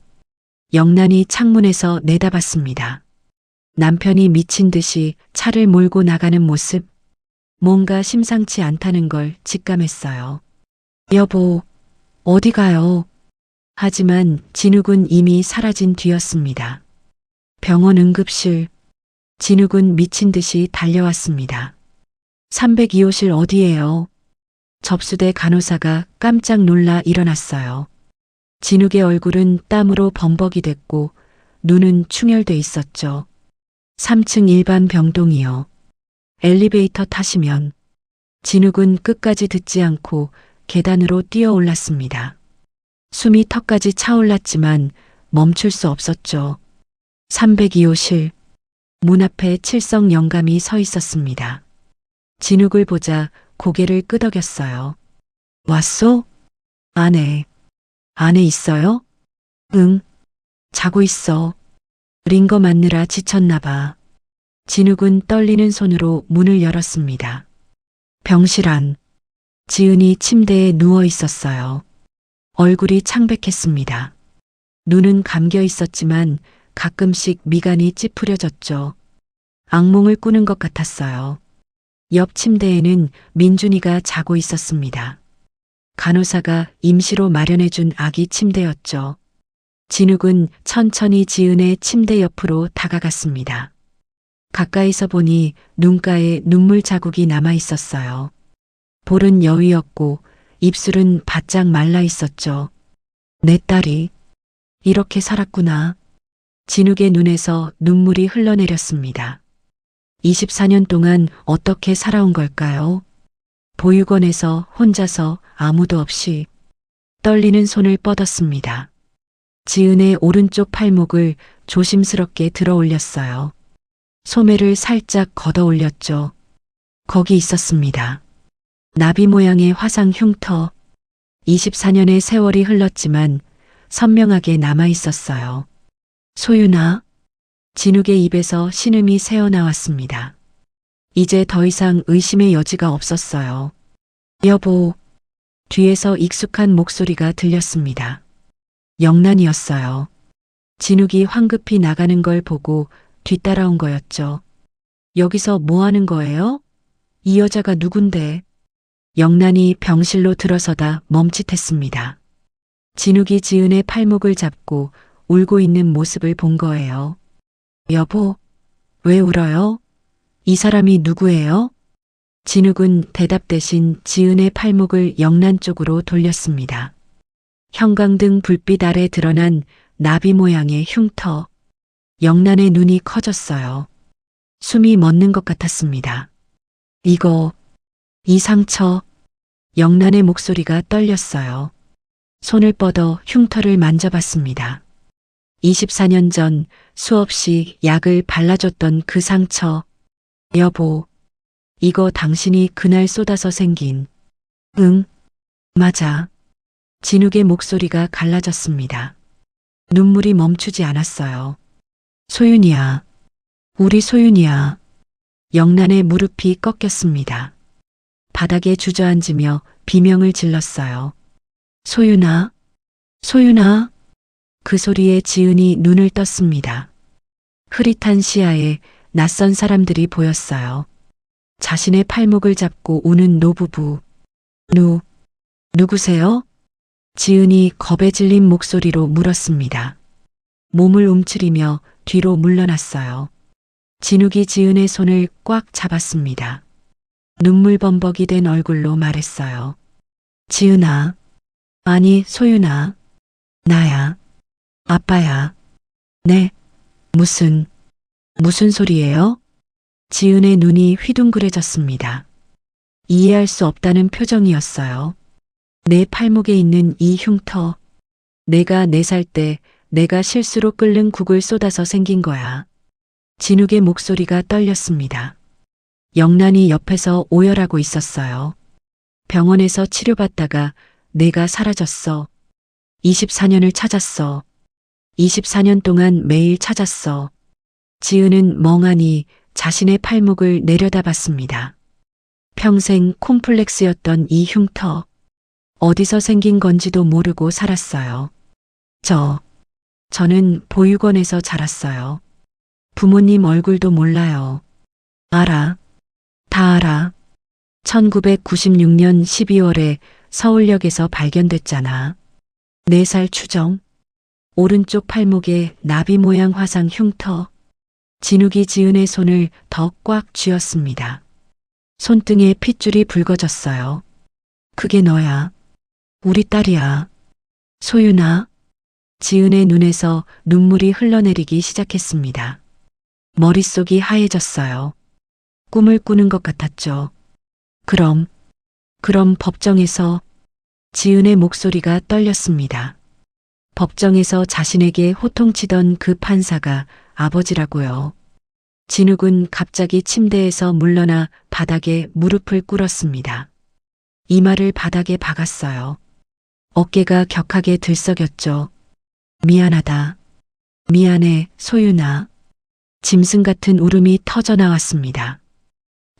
영란이 창문에서 내다봤습니다. 남편이 미친 듯이 차를 몰고 나가는 모습. 뭔가 심상치 않다는 걸 직감했어요. 여보, 어디 가요? 하지만 진욱은 이미 사라진 뒤였습니다. 병원 응급실. 진욱은 미친 듯이 달려왔습니다. 302호실 어디예요? 접수대 간호사가 깜짝 놀라 일어났어요. 진욱의 얼굴은 땀으로 범벅이 됐고 눈은 충혈돼 있었죠. 3층 일반 병동이요. 엘리베이터 타시면. 진욱은 끝까지 듣지 않고 계단으로 뛰어 올랐습니다. 숨이 턱까지 차올랐지만 멈출 수 없었죠. 302호실. 문 앞에 칠성 영감이 서 있었습니다. 진욱을 보자 고개를 끄덕였어요. 왔소? 안에 있어요? 응. 자고 있어. 링거 맞느라 지쳤나 봐. 진욱은 떨리는 손으로 문을 열었습니다. 병실 안. 지은이 침대에 누워 있었어요. 얼굴이 창백했습니다. 눈은 감겨 있었지만 가끔씩 미간이 찌푸려졌죠. 악몽을 꾸는 것 같았어요. 옆 침대에는 민준이가 자고 있었습니다. 간호사가 임시로 마련해준 아기 침대였죠. 진욱은 천천히 지은의 침대 옆으로 다가갔습니다. 가까이서 보니 눈가에 눈물 자국이 남아 있었어요. 볼은 여위었고 입술은 바짝 말라 있었죠. 내 딸이 이렇게 살았구나. 진욱의 눈에서 눈물이 흘러내렸습니다. 24년 동안 어떻게 살아온 걸까요? 보육원에서 혼자서 아무도 없이. 떨리는 손을 뻗었습니다. 지은의 오른쪽 팔목을 조심스럽게 들어 올렸어요. 소매를 살짝 걷어 올렸죠. 거기 있었습니다. 나비 모양의 화상 흉터. 24년의 세월이 흘렀지만 선명하게 남아 있었어요. 소윤아. 진욱의 입에서 신음이 새어나왔습니다. 이제 더 이상 의심의 여지가 없었어요. 여보. 뒤에서 익숙한 목소리가 들렸습니다. 영란이었어요. 진욱이 황급히 나가는 걸 보고 뒤따라온 거였죠. 여기서 뭐 하는 거예요? 이 여자가 누군데? 영란이 병실로 들어서다 멈칫했습니다. 진욱이 지은의 팔목을 잡고 울고 있는 모습을 본 거예요. 여보, 왜 울어요? 이 사람이 누구예요? 진욱은 대답 대신 지은의 팔목을 영란 쪽으로 돌렸습니다. 형광등 불빛 아래 드러난 나비 모양의 흉터. 영란의 눈이 커졌어요. 숨이 멎는 것 같았습니다. 이 상처. 영란의 목소리가 떨렸어요. 손을 뻗어 흉터를 만져봤습니다. 24년 전 수없이 약을 발라줬던 그 상처. 여보, 이거 당신이 그날 쏟아서 생긴. 응, 맞아. 진욱의 목소리가 갈라졌습니다. 눈물이 멈추지 않았어요. 소윤이야. 우리 소윤이야. 영란의 무릎이 꺾였습니다. 바닥에 주저앉으며 비명을 질렀어요. 소윤아, 소윤아. 그 소리에 지은이 눈을 떴습니다. 흐릿한 시야에 낯선 사람들이 보였어요. 자신의 팔목을 잡고 우는 노부부. 누구세요? 지은이 겁에 질린 목소리로 물었습니다. 몸을 움츠리며 뒤로 물러났어요. 진욱이 지은의 손을 꽉 잡았습니다. 눈물 범벅이 된 얼굴로 말했어요. 지은아. 아니, 소윤아. 나야. 아빠야. 네. 무슨 소리예요? 지은의 눈이 휘둥그레졌습니다. 이해할 수 없다는 표정이었어요. 내 팔목에 있는 이 흉터. 내가 4살 때 내가 실수로 끓는 국을 쏟아서 생긴 거야. 진욱의 목소리가 떨렸습니다. 영란이 옆에서 오열하고 있었어요. 병원에서 치료받다가 내가 사라졌어. 24년을 찾았어. 24년 동안 매일 찾았어. 지은은 멍하니 자신의 팔목을 내려다봤습니다. 평생 콤플렉스였던 이 흉터. 어디서 생긴 건지도 모르고 살았어요. 저는 보육원에서 자랐어요. 부모님 얼굴도 몰라요. 알아. 다 알아. 1996년 12월에 서울역에서 발견됐잖아. 4살 추정. 오른쪽 팔목에 나비 모양 화상 흉터. 진욱이 지은의 손을 더 꽉 쥐었습니다. 손등에 핏줄이 붉어졌어요. 그게 너야. 우리 딸이야. 소윤아. 지은의 눈에서 눈물이 흘러내리기 시작했습니다. 머릿속이 하얘졌어요. 꿈을 꾸는 것 같았죠. 그럼 법정에서. 지은의 목소리가 떨렸습니다. 법정에서 자신에게 호통치던 그 판사가 아버지라고요. 진욱은 갑자기 침대에서 물러나 바닥에 무릎을 꿇었습니다. 이마를 바닥에 박았어요. 어깨가 격하게 들썩였죠. 미안하다. 미안해, 소윤아. 짐승 같은 울음이 터져 나왔습니다.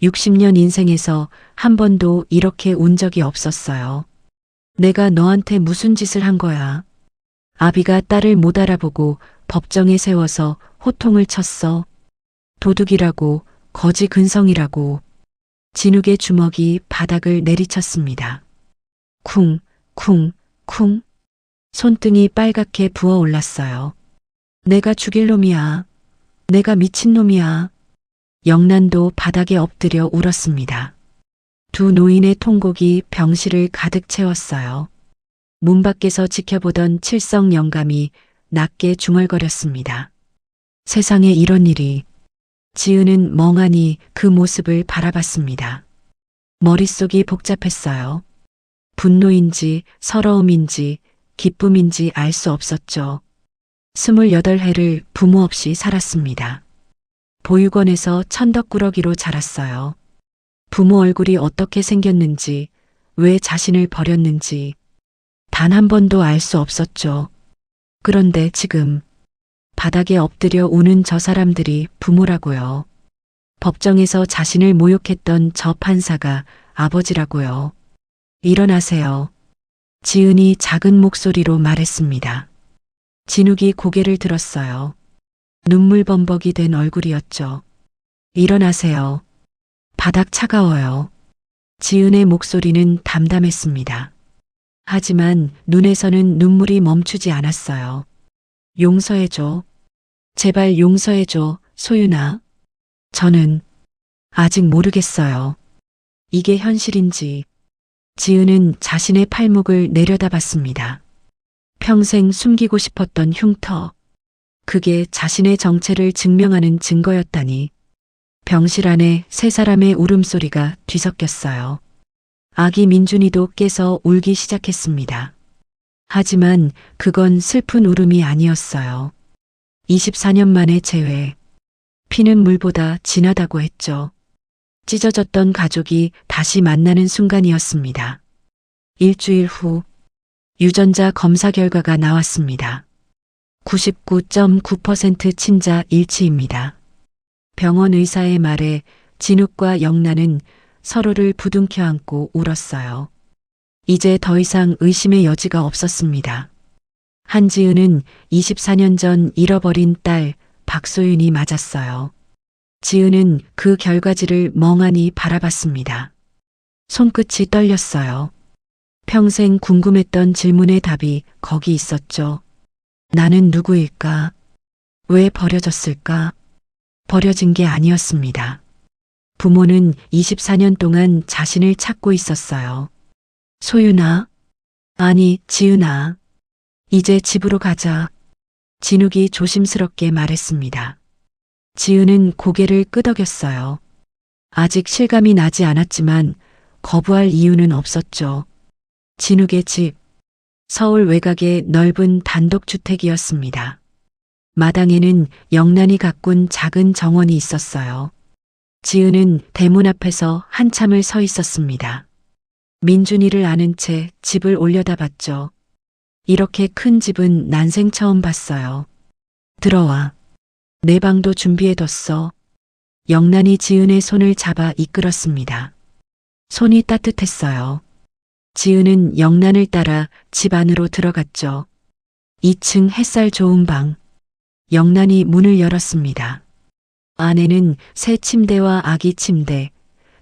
60년 인생에서 한 번도 이렇게 운 적이 없었어요. 내가 너한테 무슨 짓을 한 거야? 아비가 딸을 못 알아보고 법정에 세워서 호통을 쳤어. 도둑이라고, 거지 근성이라고. 진욱의 주먹이 바닥을 내리쳤습니다. 쿵, 쿵, 쿵. 손등이 빨갛게 부어올랐어요. 내가 죽일 놈이야. 내가 미친 놈이야. 영란도 바닥에 엎드려 울었습니다. 두 노인의 통곡이 병실을 가득 채웠어요. 문 밖에서 지켜보던 칠성 영감이 낮게 중얼거렸습니다. 세상에 이런 일이. 지은은 멍하니 그 모습을 바라봤습니다. 머릿속이 복잡했어요. 분노인지 서러움인지 기쁨인지 알 수 없었죠. 28해를 부모 없이 살았습니다. 보육원에서 천덕꾸러기로 자랐어요. 부모 얼굴이 어떻게 생겼는지, 왜 자신을 버렸는지 단 한 번도 알 수 없었죠. 그런데 지금 바닥에 엎드려 우는 저 사람들이 부모라고요. 법정에서 자신을 모욕했던 저 판사가 아버지라고요. 일어나세요. 지은이 작은 목소리로 말했습니다. 진욱이 고개를 들었어요. 눈물 범벅이 된 얼굴이었죠. 일어나세요. 바닥 차가워요. 지은의 목소리는 담담했습니다. 하지만 눈에서는 눈물이 멈추지 않았어요. 용서해줘. 제발 용서해줘, 소윤아. 저는 아직 모르겠어요. 이게 현실인지. 지은은 자신의 팔목을 내려다봤습니다. 평생 숨기고 싶었던 흉터. 그게 자신의 정체를 증명하는 증거였다니. 병실 안에 세 사람의 울음소리가 뒤섞였어요. 아기 민준이도 깨서 울기 시작했습니다. 하지만 그건 슬픈 울음이 아니었어요. 24년 만의 재회. 피는 물보다 진하다고 했죠. 찢어졌던 가족이 다시 만나는 순간이었습니다. 일주일 후 유전자 검사 결과가 나왔습니다. 99.9% 친자 일치입니다. 병원 의사의 말에 진욱과 영란은 서로를 부둥켜 안고 울었어요. 이제 더 이상 의심의 여지가 없었습니다. 한지은은 24년 전 잃어버린 딸 박소윤이 맞았어요. 지은은 그 결과지를 멍하니 바라봤습니다. 손끝이 떨렸어요. 평생 궁금했던 질문의 답이 거기 있었죠. 나는 누구일까? 왜 버려졌을까? 버려진 게 아니었습니다. 부모는 24년 동안 자신을 찾고 있었어요. 소윤아? 아니, 지은아. 이제 집으로 가자. 진욱이 조심스럽게 말했습니다. 지은은 고개를 끄덕였어요. 아직 실감이 나지 않았지만 거부할 이유는 없었죠. 진욱의 집, 서울 외곽의 넓은 단독주택이었습니다. 마당에는 영란이 가꾼 작은 정원이 있었어요. 지은은 대문 앞에서 한참을 서 있었습니다. 민준이를 아는 채 집을 올려다봤죠. 이렇게 큰 집은 난생 처음 봤어요. 들어와. 내 방도 준비해뒀어. 영란이 지은의 손을 잡아 이끌었습니다. 손이 따뜻했어요. 지은은 영란을 따라 집 안으로 들어갔죠. 2층 햇살 좋은 방. 영란이 문을 열었습니다. 안에는 새 침대와 아기 침대,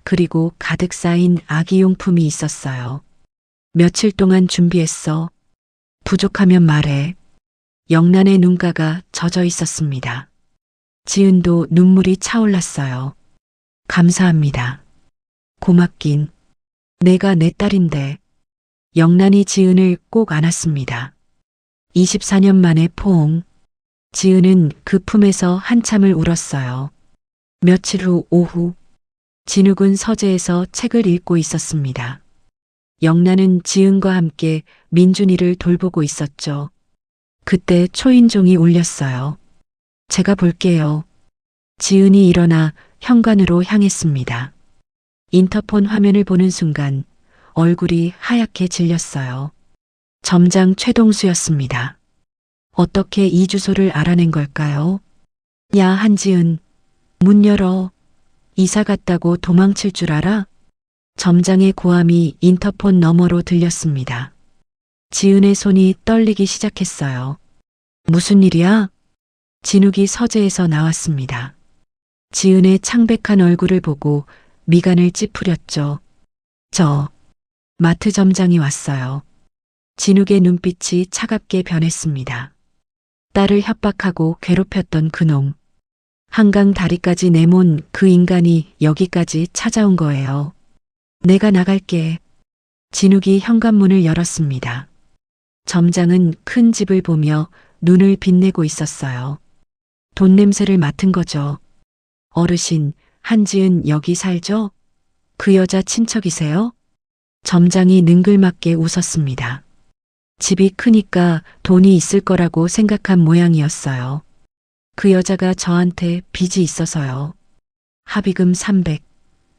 그리고 가득 쌓인 아기 용품이 있었어요. 며칠 동안 준비했어. 부족하면 말해. 영란의 눈가가 젖어 있었습니다. 지은도 눈물이 차올랐어요. 감사합니다. 고맙긴. 내가 내 딸인데. 영란이 지은을 꼭 안았습니다. 24년 만에 포옹. 지은은 그 품에서 한참을 울었어요. 며칠 후 오후, 진욱은 서재에서 책을 읽고 있었습니다. 영란은 지은과 함께 민준이를 돌보고 있었죠. 그때 초인종이 울렸어요. 제가 볼게요. 지은이 일어나 현관으로 향했습니다. 인터폰 화면을 보는 순간 얼굴이 하얗게 질렸어요. 점장 최동수였습니다. 어떻게 이 주소를 알아낸 걸까요? 야, 한지은. 문 열어. 이사 갔다고 도망칠 줄 알아? 점장의 고함이 인터폰 너머로 들렸습니다. 지은의 손이 떨리기 시작했어요. 무슨 일이야? 진욱이 서재에서 나왔습니다. 지은의 창백한 얼굴을 보고 미간을 찌푸렸죠. 마트 점장이 왔어요. 진욱의 눈빛이 차갑게 변했습니다. 딸을 협박하고 괴롭혔던 그놈. 한강 다리까지 내몬 그 인간이 여기까지 찾아온 거예요. 내가 나갈게. 진욱이 현관문을 열었습니다. 점장은 큰 집을 보며 눈을 빛내고 있었어요. 돈 냄새를 맡은 거죠. 어르신, 한지은 여기 살죠? 그 여자 친척이세요? 점장이 능글맞게 웃었습니다. 집이 크니까 돈이 있을 거라고 생각한 모양이었어요. 그 여자가 저한테 빚이 있어서요. 합의금 300,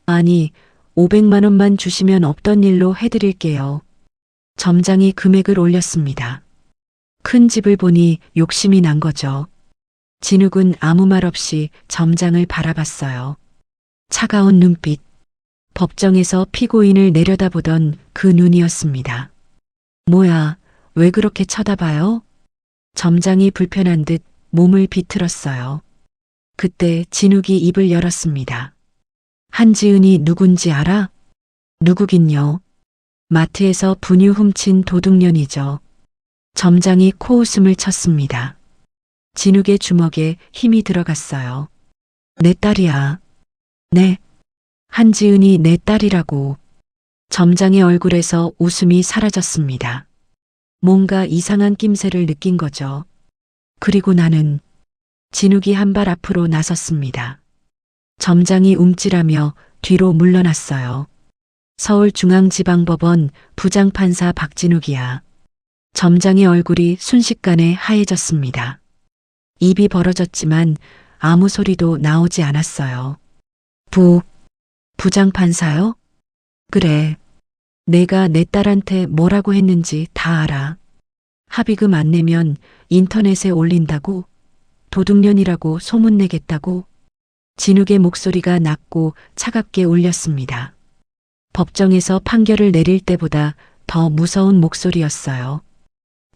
아니 500만 원만 주시면 없던 일로 해드릴게요. 점장이 금액을 올렸습니다. 큰 집을 보니 욕심이 난 거죠. 진욱은 아무 말 없이 점장을 바라봤어요. 차가운 눈빛, 법정에서 피고인을 내려다보던 그 눈이었습니다. 뭐야, 왜 그렇게 쳐다봐요? 점장이 불편한 듯 몸을 비틀었어요. 그때 진욱이 입을 열었습니다. 한지은이 누군지 알아? 누구긴요. 마트에서 분유 훔친 도둑년이죠. 점장이 코웃음을 쳤습니다. 진욱의 주먹에 힘이 들어갔어요. 내 딸이야. 네. 한지은이 내 딸이라고. 점장의 얼굴에서 웃음이 사라졌습니다. 뭔가 이상한 낌새를 느낀 거죠. 그리고 나는 진욱이 한 발 앞으로 나섰습니다. 점장이 움찔하며 뒤로 물러났어요. 서울중앙지방법원 부장판사 박진욱이야. 점장의 얼굴이 순식간에 하얘졌습니다. 입이 벌어졌지만 아무 소리도 나오지 않았어요. 부장판사요? 그래. 내가 내 딸한테 뭐라고 했는지 다 알아. 합의금 안 내면 인터넷에 올린다고? 도둑년이라고 소문내겠다고? 진욱의 목소리가 낮고 차갑게 울렸습니다. 법정에서 판결을 내릴 때보다 더 무서운 목소리였어요.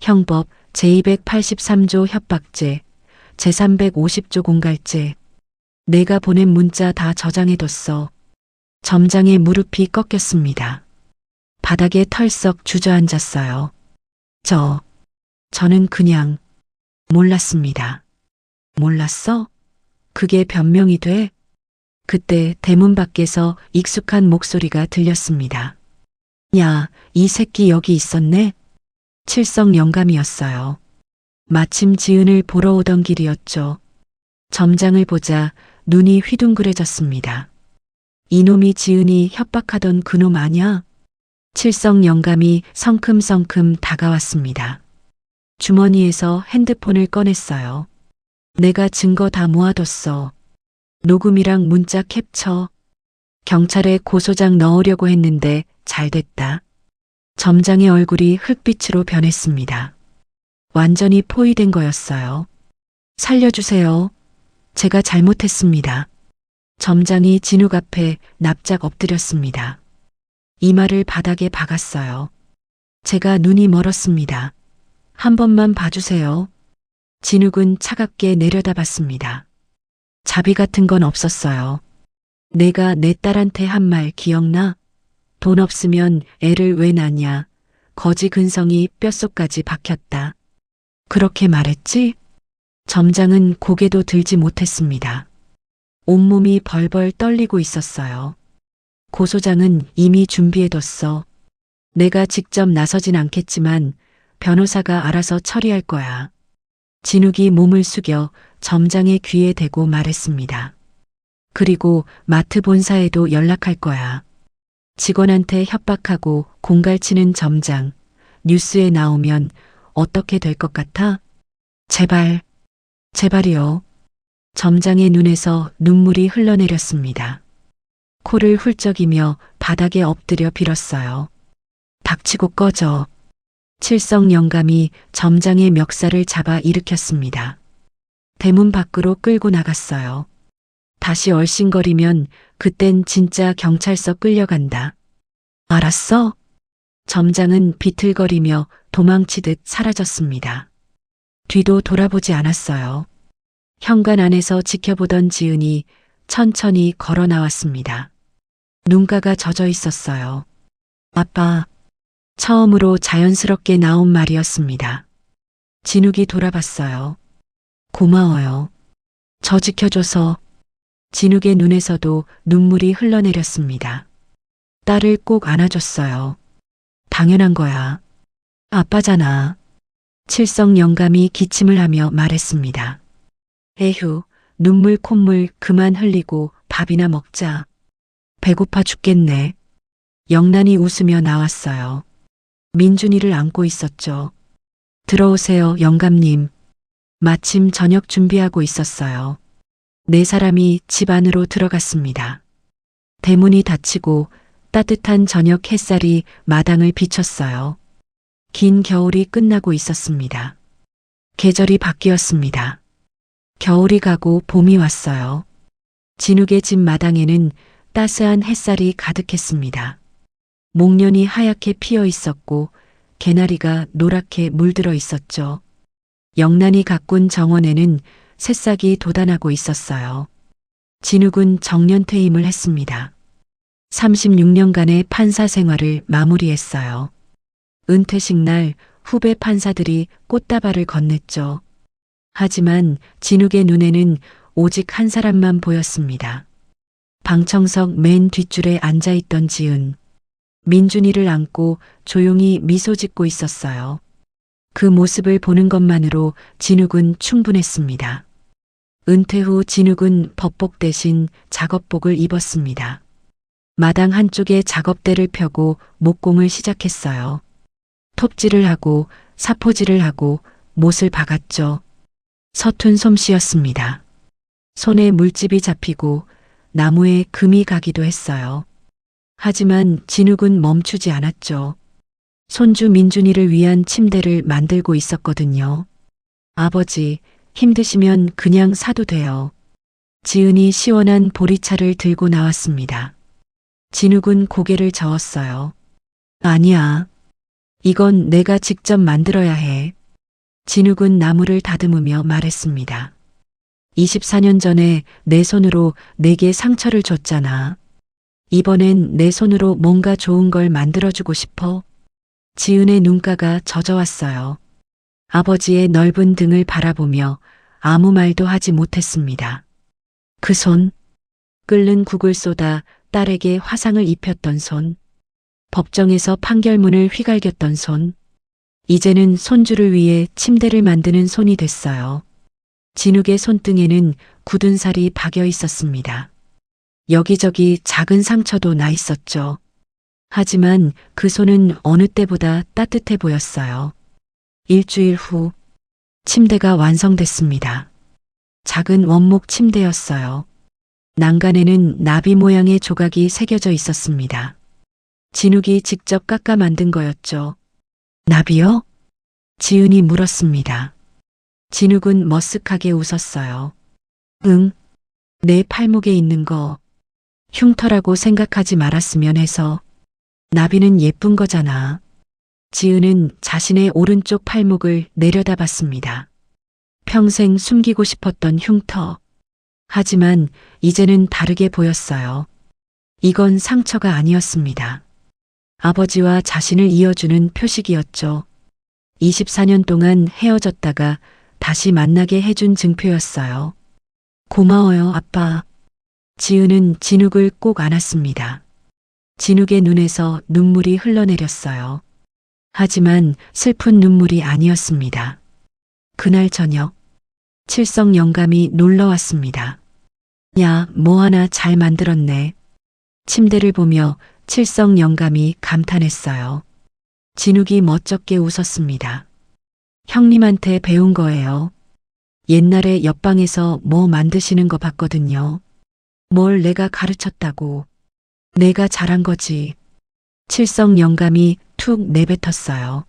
형법 제283조 협박죄, 제350조 공갈죄. 내가 보낸 문자 다 저장해뒀어. 점장의 무릎이 꺾였습니다. 바닥에 털썩 주저앉았어요. 저는 그냥 몰랐습니다. 몰랐어? 그게 변명이 돼? 그때 대문 밖에서 익숙한 목소리가 들렸습니다. 야, 이 새끼 여기 있었네? 칠성 영감이었어요. 마침 지은을 보러 오던 길이었죠. 점장을 보자 눈이 휘둥그레졌습니다. 이놈이 지은이 협박하던 그놈 아냐? 칠성 영감이 성큼성큼 다가왔습니다. 주머니에서 핸드폰을 꺼냈어요. 내가 증거 다 모아뒀어. 녹음이랑 문자 캡처. 경찰에 고소장 넣으려고 했는데 잘 됐다. 점장의 얼굴이 흙빛으로 변했습니다. 완전히 포위된 거였어요. 살려주세요. 제가 잘못했습니다. 점장이 진욱 앞에 납작 엎드렸습니다. 이마를 바닥에 박았어요. 제가 눈이 멀었습니다. 한 번만 봐주세요. 진욱은 차갑게 내려다봤습니다. 자비 같은 건 없었어요. 내가 내 딸한테 한 말 기억나? 돈 없으면 애를 왜 낳냐? 거지 근성이 뼛속까지 박혔다. 그렇게 말했지? 점장은 고개도 들지 못했습니다. 온몸이 벌벌 떨리고 있었어요. 고소장은 이미 준비해뒀어. 내가 직접 나서진 않겠지만 변호사가 알아서 처리할 거야. 진욱이 몸을 숙여 점장의 귀에 대고 말했습니다. 그리고 마트 본사에도 연락할 거야. 직원한테 협박하고 공갈치는 점장, 뉴스에 나오면 어떻게 될 것 같아? 제발이요. 점장의 눈에서 눈물이 흘러내렸습니다. 코를 훌쩍이며 바닥에 엎드려 빌었어요. 닥치고 꺼져. 칠성 영감이 점장의 멱살을 잡아 일으켰습니다. 대문 밖으로 끌고 나갔어요. 다시 얼씬거리면 그땐 진짜 경찰서 끌려간다. 알았어? 점장은 비틀거리며 도망치듯 사라졌습니다. 뒤도 돌아보지 않았어요. 현관 안에서 지켜보던 지은이 천천히 걸어 나왔습니다. 눈가가 젖어 있었어요. 아빠. 처음으로 자연스럽게 나온 말이었습니다. 진욱이 돌아봤어요. 고마워요. 저 지켜줘서. 진욱의 눈에서도 눈물이 흘러내렸습니다. 딸을 꼭 안아줬어요. 당연한 거야. 아빠잖아. 칠성 영감이 기침을 하며 말했습니다. 에휴, 눈물 콧물 그만 흘리고 밥이나 먹자. 배고파 죽겠네. 영란이 웃으며 나왔어요. 민준이를 안고 있었죠. 들어오세요, 영감님. 마침 저녁 준비하고 있었어요. 네 사람이 집 안으로 들어갔습니다. 대문이 닫히고 따뜻한 저녁 햇살이 마당을 비췄어요. 긴 겨울이 끝나고 있었습니다. 계절이 바뀌었습니다. 겨울이 가고 봄이 왔어요. 진욱의 집 마당에는 따스한 햇살이 가득했습니다. 목련이 하얗게 피어 있었고 개나리가 노랗게 물들어 있었죠. 영란이 가꾼 정원에는 새싹이 돋아나고 있었어요. 진욱은 정년퇴임을 했습니다. 36년간의 판사 생활을 마무리했어요. 은퇴식 날 후배 판사들이 꽃다발을 건넸죠. 하지만 진욱의 눈에는 오직 한 사람만 보였습니다. 방청석 맨 뒷줄에 앉아있던 지은. 민준이를 안고 조용히 미소 짓고 있었어요. 그 모습을 보는 것만으로 진욱은 충분했습니다. 은퇴 후 진욱은 법복 대신 작업복을 입었습니다. 마당 한쪽에 작업대를 펴고 목공을 시작했어요. 톱질을 하고 사포질을 하고 못을 박았죠. 서툰 솜씨였습니다. 손에 물집이 잡히고 나무에 금이 가기도 했어요. 하지만 진욱은 멈추지 않았죠. 손주 민준이를 위한 침대를 만들고 있었거든요. 아버지, 힘드시면 그냥 사도 돼요. 지은이 시원한 보리차를 들고 나왔습니다. 진욱은 고개를 저었어요. 아니야. 이건 내가 직접 만들어야 해. 진욱은 나무를 다듬으며 말했습니다. 24년 전에 내 손으로 내게 상처를 줬잖아. 이번엔 내 손으로 뭔가 좋은 걸 만들어주고 싶어. 지은의 눈가가 젖어왔어요. 아버지의 넓은 등을 바라보며 아무 말도 하지 못했습니다. 그 손, 끓는 국을 쏟아 딸에게 화상을 입혔던 손, 법정에서 판결문을 휘갈겼던 손, 이제는 손주를 위해 침대를 만드는 손이 됐어요. 진욱의 손등에는 굳은 살이 박여 있었습니다. 여기저기 작은 상처도 나 있었죠. 하지만 그 손은 어느 때보다 따뜻해 보였어요. 일주일 후 침대가 완성됐습니다. 작은 원목 침대였어요. 난간에는 나비 모양의 조각이 새겨져 있었습니다. 진욱이 직접 깎아 만든 거였죠. 나비요? 지은이 물었습니다. 진욱은 머쓱하게 웃었어요. 응, 내 팔목에 있는 거 흉터라고 생각하지 말았으면 해서. 나비는 예쁜 거잖아. 지은은 자신의 오른쪽 팔목을 내려다봤습니다. 평생 숨기고 싶었던 흉터. 하지만 이제는 다르게 보였어요. 이건 상처가 아니었습니다. 아버지와 자신을 이어주는 표식이었죠. 24년 동안 헤어졌다가 다시 만나게 해준 증표였어요. 고마워요, 아빠. 지은은 진욱을 꼭 안았습니다. 진욱의 눈에서 눈물이 흘러내렸어요. 하지만 슬픈 눈물이 아니었습니다. 그날 저녁, 칠성 영감이 놀러 왔습니다. 야, 뭐 하나 잘 만들었네. 침대를 보며 칠성 영감이 감탄했어요. 진욱이 멋쩍게 웃었습니다. 형님한테 배운 거예요. 옛날에 옆방에서 뭐 만드시는 거 봤거든요. 뭘 내가 가르쳤다고. 내가 잘한 거지. 칠성 영감이 툭 내뱉었어요.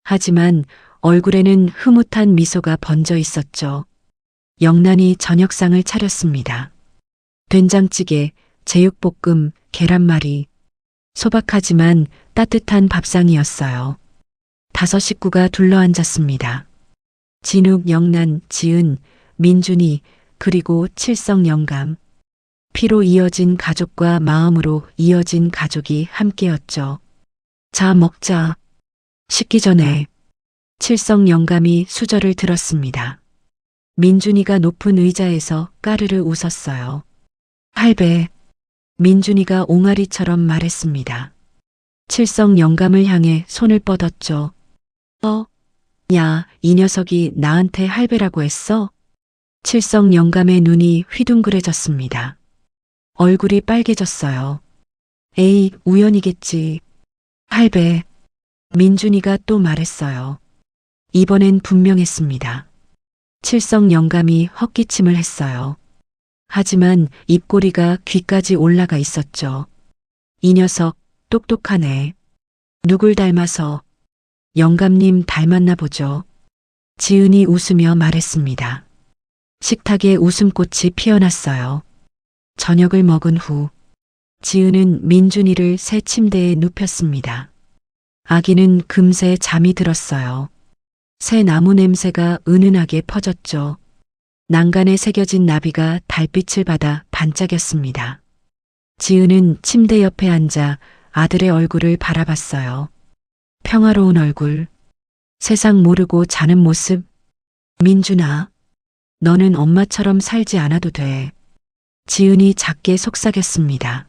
하지만 얼굴에는 흐뭇한 미소가 번져 있었죠. 영란이 저녁상을 차렸습니다. 된장찌개, 제육볶음, 계란말이. 소박하지만 따뜻한 밥상이었어요. 5 식구가 둘러앉았습니다. 진욱, 영란, 지은, 민준이, 그리고 칠성 영감. 피로 이어진 가족과 마음으로 이어진 가족이 함께였죠. 자, 먹자. 식기 전에 칠성 영감이 수저를 들었습니다. 민준이가 높은 의자에서 까르르 웃었어요. 할배. 민준이가 옹알이처럼 말했습니다. 칠성 영감을 향해 손을 뻗었죠. 야, 이 녀석이 나한테 할배라고 했어? 칠성 영감의 눈이 휘둥그레졌습니다. 얼굴이 빨개졌어요. 에이, 우연이겠지. 할배. 민준이가 또 말했어요. 이번엔 분명했습니다. 칠성 영감이 헛기침을 했어요. 하지만 입꼬리가 귀까지 올라가 있었죠. 이 녀석 똑똑하네. 누굴 닮아서? 영감님 닮았나 보죠. 지은이 웃으며 말했습니다. 식탁에 웃음꽃이 피어났어요. 저녁을 먹은 후 지은은 민준이를 새 침대에 눕혔습니다. 아기는 금세 잠이 들었어요. 새 나무 냄새가 은은하게 퍼졌죠. 난간에 새겨진 나비가 달빛을 받아 반짝였습니다. 지은은 침대 옆에 앉아 아들의 얼굴을 바라봤어요. 평화로운 얼굴, 세상 모르고 자는 모습. 민준아, 너는 엄마처럼 살지 않아도 돼. 지은이 작게 속삭였습니다.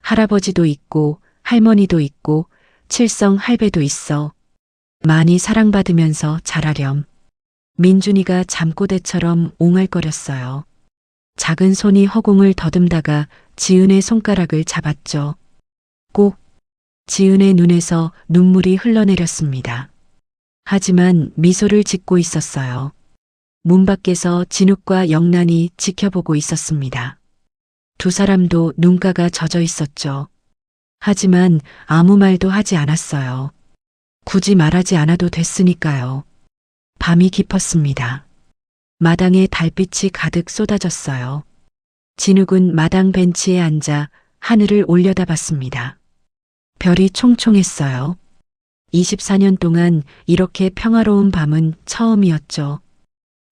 할아버지도 있고 할머니도 있고 칠성 할배도 있어. 많이 사랑받으면서 자라렴. 민준이가 잠꼬대처럼 옹알거렸어요. 작은 손이 허공을 더듬다가 지은의 손가락을 잡았죠. 꼭. 지은의 눈에서 눈물이 흘러내렸습니다. 하지만 미소를 짓고 있었어요. 문 밖에서 진욱과 영란이 지켜보고 있었습니다. 두 사람도 눈가가 젖어 있었죠. 하지만 아무 말도 하지 않았어요. 굳이 말하지 않아도 됐으니까요. 밤이 깊었습니다. 마당에 달빛이 가득 쏟아졌어요. 진욱은 마당 벤치에 앉아 하늘을 올려다봤습니다. 별이 총총했어요. 24년 동안 이렇게 평화로운 밤은 처음이었죠.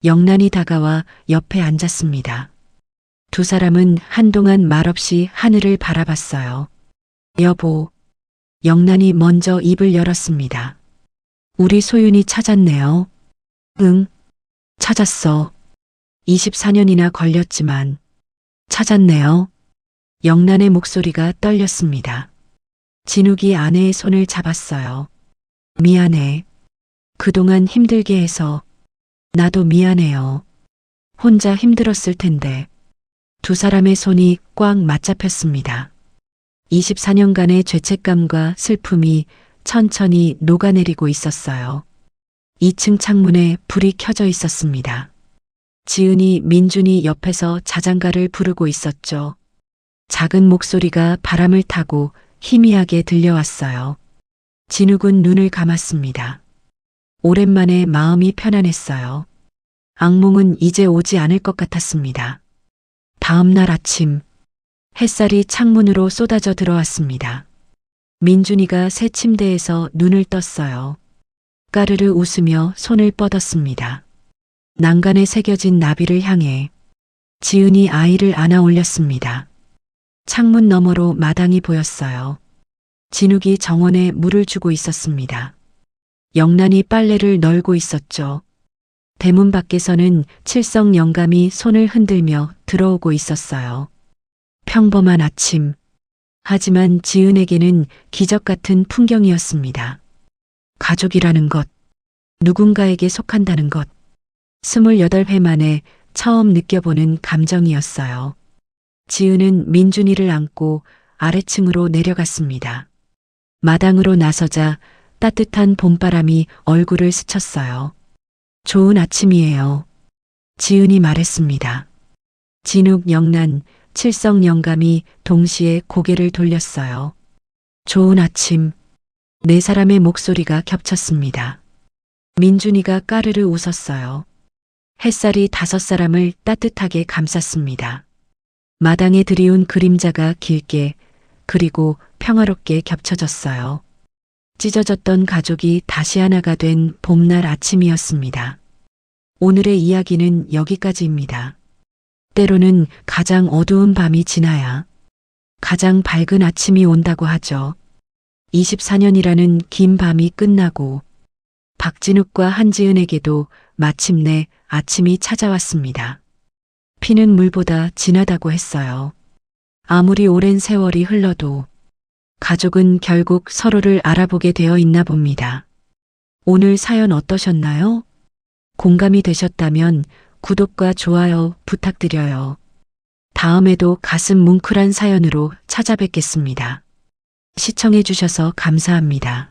영란이 다가와 옆에 앉았습니다. 두 사람은 한동안 말없이 하늘을 바라봤어요. 여보. 영란이 먼저 입을 열었습니다. 우리 소윤이 찾았네요. 응. 찾았어. 24년이나 걸렸지만 찾았네요. 영란의 목소리가 떨렸습니다. 진욱이 아내의 손을 잡았어요. 미안해. 그동안 힘들게 해서. 나도 미안해요. 혼자 힘들었을 텐데. 두 사람의 손이 꽉 맞잡혔습니다. 24년간의 죄책감과 슬픔이 천천히 녹아내리고 있었어요. 2층 창문에 불이 켜져 있었습니다. 지은이 민준이 옆에서 자장가를 부르고 있었죠. 작은 목소리가 바람을 타고 희미하게 들려왔어요. 진욱은 눈을 감았습니다. 오랜만에 마음이 편안했어요. 악몽은 이제 오지 않을 것 같았습니다. 다음 날 아침, 햇살이 창문으로 쏟아져 들어왔습니다. 민준이가 새 침대에서 눈을 떴어요. 까르르 웃으며 손을 뻗었습니다. 난간에 새겨진 나비를 향해 지은이 아이를 안아 올렸습니다. 창문 너머로 마당이 보였어요. 진욱이 정원에 물을 주고 있었습니다. 영란이 빨래를 널고 있었죠. 대문 밖에서는 칠성 영감이 손을 흔들며 들어오고 있었어요. 평범한 아침. 하지만 지은에게는 기적 같은 풍경이었습니다. 가족이라는 것, 누군가에게 속한다는 것, 28회 만에 처음 느껴보는 감정이었어요. 지은은 민준이를 안고 아래층으로 내려갔습니다. 마당으로 나서자 따뜻한 봄바람이 얼굴을 스쳤어요. 좋은 아침이에요. 지은이 말했습니다. 진욱, 영란, 칠성 영감이 동시에 고개를 돌렸어요. 좋은 아침. 네 사람의 목소리가 겹쳤습니다. 민준이가 까르르 웃었어요. 햇살이 5사람을 따뜻하게 감쌌습니다. 마당에 드리운 그림자가 길게 그리고 평화롭게 겹쳐졌어요. 찢어졌던 가족이 다시 하나가 된 봄날 아침이었습니다. 오늘의 이야기는 여기까지입니다. 때로는 가장 어두운 밤이 지나야 가장 밝은 아침이 온다고 하죠. 24년이라는 긴 밤이 끝나고 박진욱과 한지은에게도 마침내 아침이 찾아왔습니다. 피는 물보다 진하다고 했어요. 아무리 오랜 세월이 흘러도 가족은 결국 서로를 알아보게 되어 있나 봅니다. 오늘 사연 어떠셨나요? 공감이 되셨다면 구독과 좋아요 부탁드려요. 다음에도 가슴 뭉클한 사연으로 찾아뵙겠습니다. 시청해 주셔서 감사합니다.